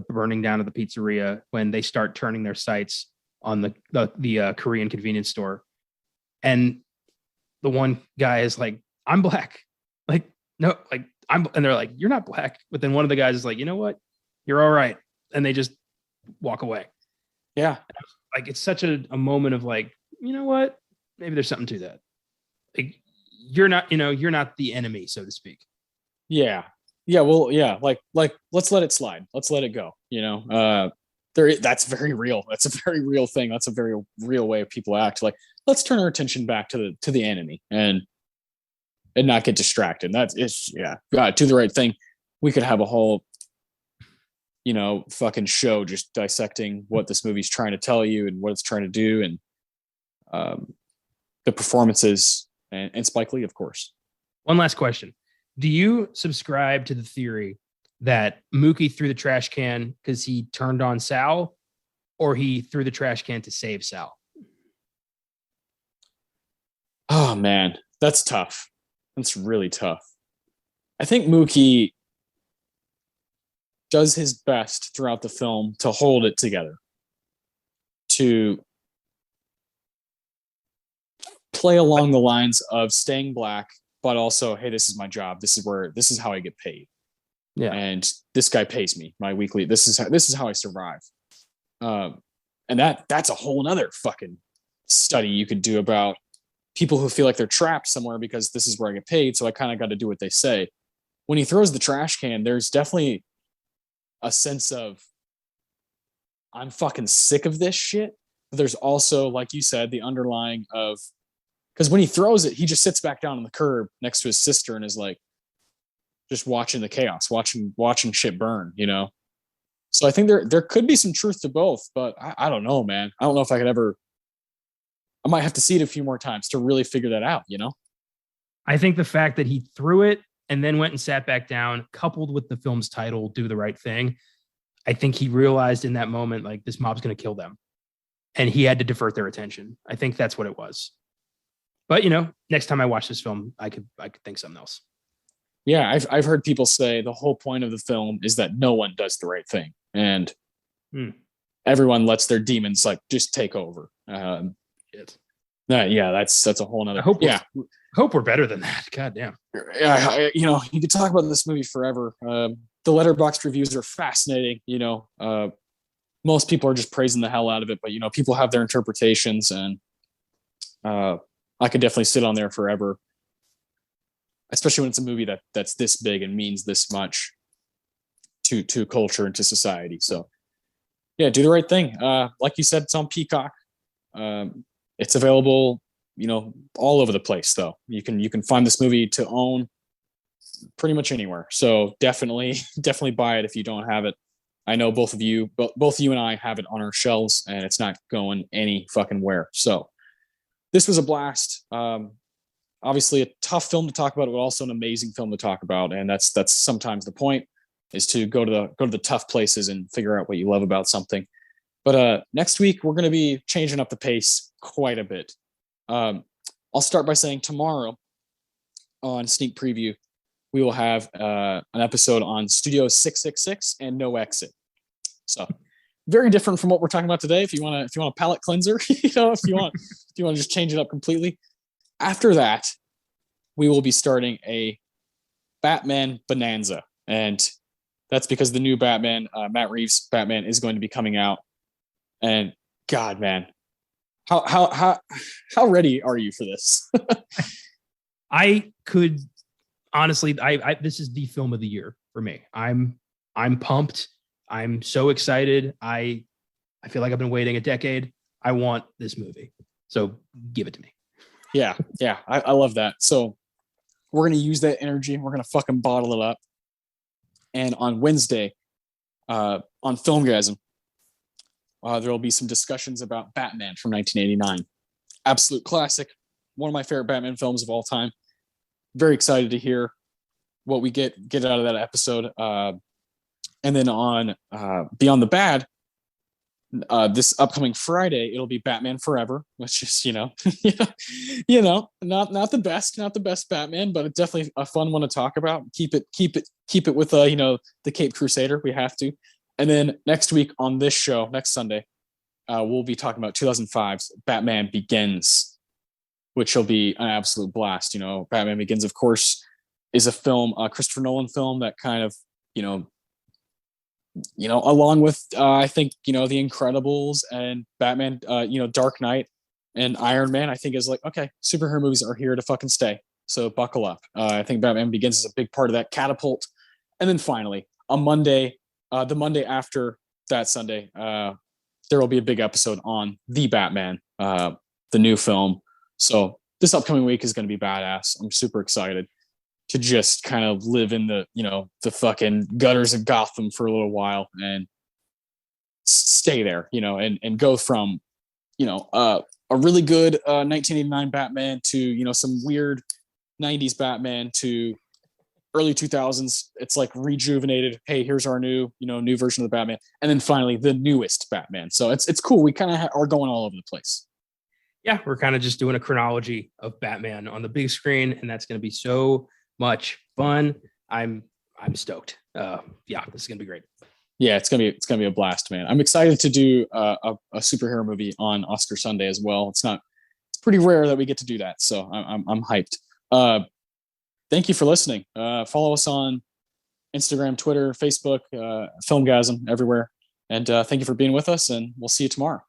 burning down of the pizzeria when they start turning their sights on the Korean convenience store. And the one guy is like, I'm black. Like, no, like and they're like, you're not black. But then one of the guys is like, you know what? You're all right. And they just walk away. Yeah. Like it's such a moment of like, you know what? Maybe there's something to that. Like you're not, you're not the enemy, so to speak. Yeah. Yeah. Well, yeah. Like, let's let it slide. Let's let it go. That's very real. That's a very real thing. That's a very real way of people act. Like, let's turn our attention back to the enemy and not get distracted. That's it's yeah. God, do the right thing. We could have a whole, fucking show just dissecting what this movie's trying to tell you and what it's trying to do, and the performances and Spike Lee, of course. One last question. Do you subscribe to the theory that Mookie threw the trash can because he turned on Sal, or he threw the trash can to save Sal? Oh man, that's tough. That's really tough. I think Mookie does his best throughout the film to hold it together, to play along the lines of staying black, but also, hey, this is my job. This is how I get paid. Yeah. And this guy pays me my weekly. This is how I survive. And that's a whole nother fucking study you could do about people who feel like they're trapped somewhere because this is where I get paid. So I kind of got to do what they say. When he throws the trash can, there's definitely a sense of, I'm fucking sick of this shit. But there's also, like you said, the underlying of, because when he throws it, he just sits back down on the curb next to his sister and is like, just watching the chaos, watching shit burn, So I think there could be some truth to both, but I don't know, man. I don't know if I could ever. I might have to see it a few more times to really figure that out, I think the fact that he threw it and then went and sat back down, coupled with the film's title, Do the Right Thing, I think he realized in that moment, like, this mob's going to kill them. And he had to divert their attention. I think that's what it was. But, next time I watch this film, I could think something else. Yeah, I've heard people say the whole point of the film is that no one does the right thing. And everyone lets their demons, like, just take over. Yeah, that's a whole nother. Hope we're better than that. God damn. Yeah, you could talk about this movie forever. The Letterboxd reviews are fascinating. Most people are just praising the hell out of it, but people have their interpretations, and I could definitely sit on there forever, especially when it's a movie that's this big and means this much to culture and to society. So yeah, Do the Right Thing. Like you said, it's on Peacock. It's available, all over the place though. You can find this movie to own pretty much anywhere. So definitely buy it if you don't have it. I know both you and I have it on our shelves, and it's not going any fucking where. So this was a blast. Obviously a tough film to talk about, but also an amazing film to talk about. And that's sometimes the point, is to go to the tough places and figure out what you love about something. But next week we're going to be changing up the pace quite a bit. I'll start by saying tomorrow on Sneak Preview, we will have an episode on Studio 666 and No Exit. So very different from what we're talking about today. If you want a palate cleanser, if you want to just change it up completely. After that, we will be starting a Batman bonanza, and that's because the new Batman, Matt Reeves' Batman, is going to be coming out. And God, man, how ready are you for this? I could honestly, I this is the film of the year for me. I'm pumped. I'm so excited. I feel like I've been waiting a decade. I want this movie, so give it to me. Yeah, I love that. So we're gonna use that energy. We're gonna fucking bottle it up. And on Wednesday, on Filmgazm, there will be some discussions about Batman from 1989. Absolute classic. One of my favorite Batman films of all time. Very excited to hear what we get out of that episode. And then on Beyond the Bad, this upcoming Friday, it'll be Batman Forever, which is, not the best Batman, but it's definitely a fun one to talk about. Keep it with the Cape Crusader. We have to. And then next week on this show, next Sunday, we'll be talking about 2005's Batman Begins, which will be an absolute blast. Batman Begins, of course, is a film, a Christopher Nolan film that kind of, along with I think the Incredibles and Batman, Dark Knight and Iron Man, I think is like, okay, superhero movies are here to fucking stay. So buckle up. I think Batman Begins is a big part of that catapult. And then finally, on Monday, the Monday after that Sunday, there will be a big episode on the Batman, the new film. So this upcoming week is going to be badass. I'm super excited to just kind of live in the fucking gutters of Gotham for a little while and stay there, and go from, a really good 1989 Batman to, some weird 90s Batman to early 2000s. It's like rejuvenated. Hey, here's our new version of the Batman. And then finally the newest Batman. So it's cool. We kind of are going all over the place. Yeah, we're kind of just doing a chronology of Batman on the big screen, and that's going to be so much fun. I'm yeah, this is gonna be great. Yeah, it's gonna be a blast, man. I'm excited to do a superhero movie on Oscar Sunday as well. It's pretty rare that we get to do that, so I'm hyped. Thank you for listening. Follow us on Instagram, Twitter, Facebook, Filmgazm, everywhere. And thank you for being with us, and we'll see you tomorrow.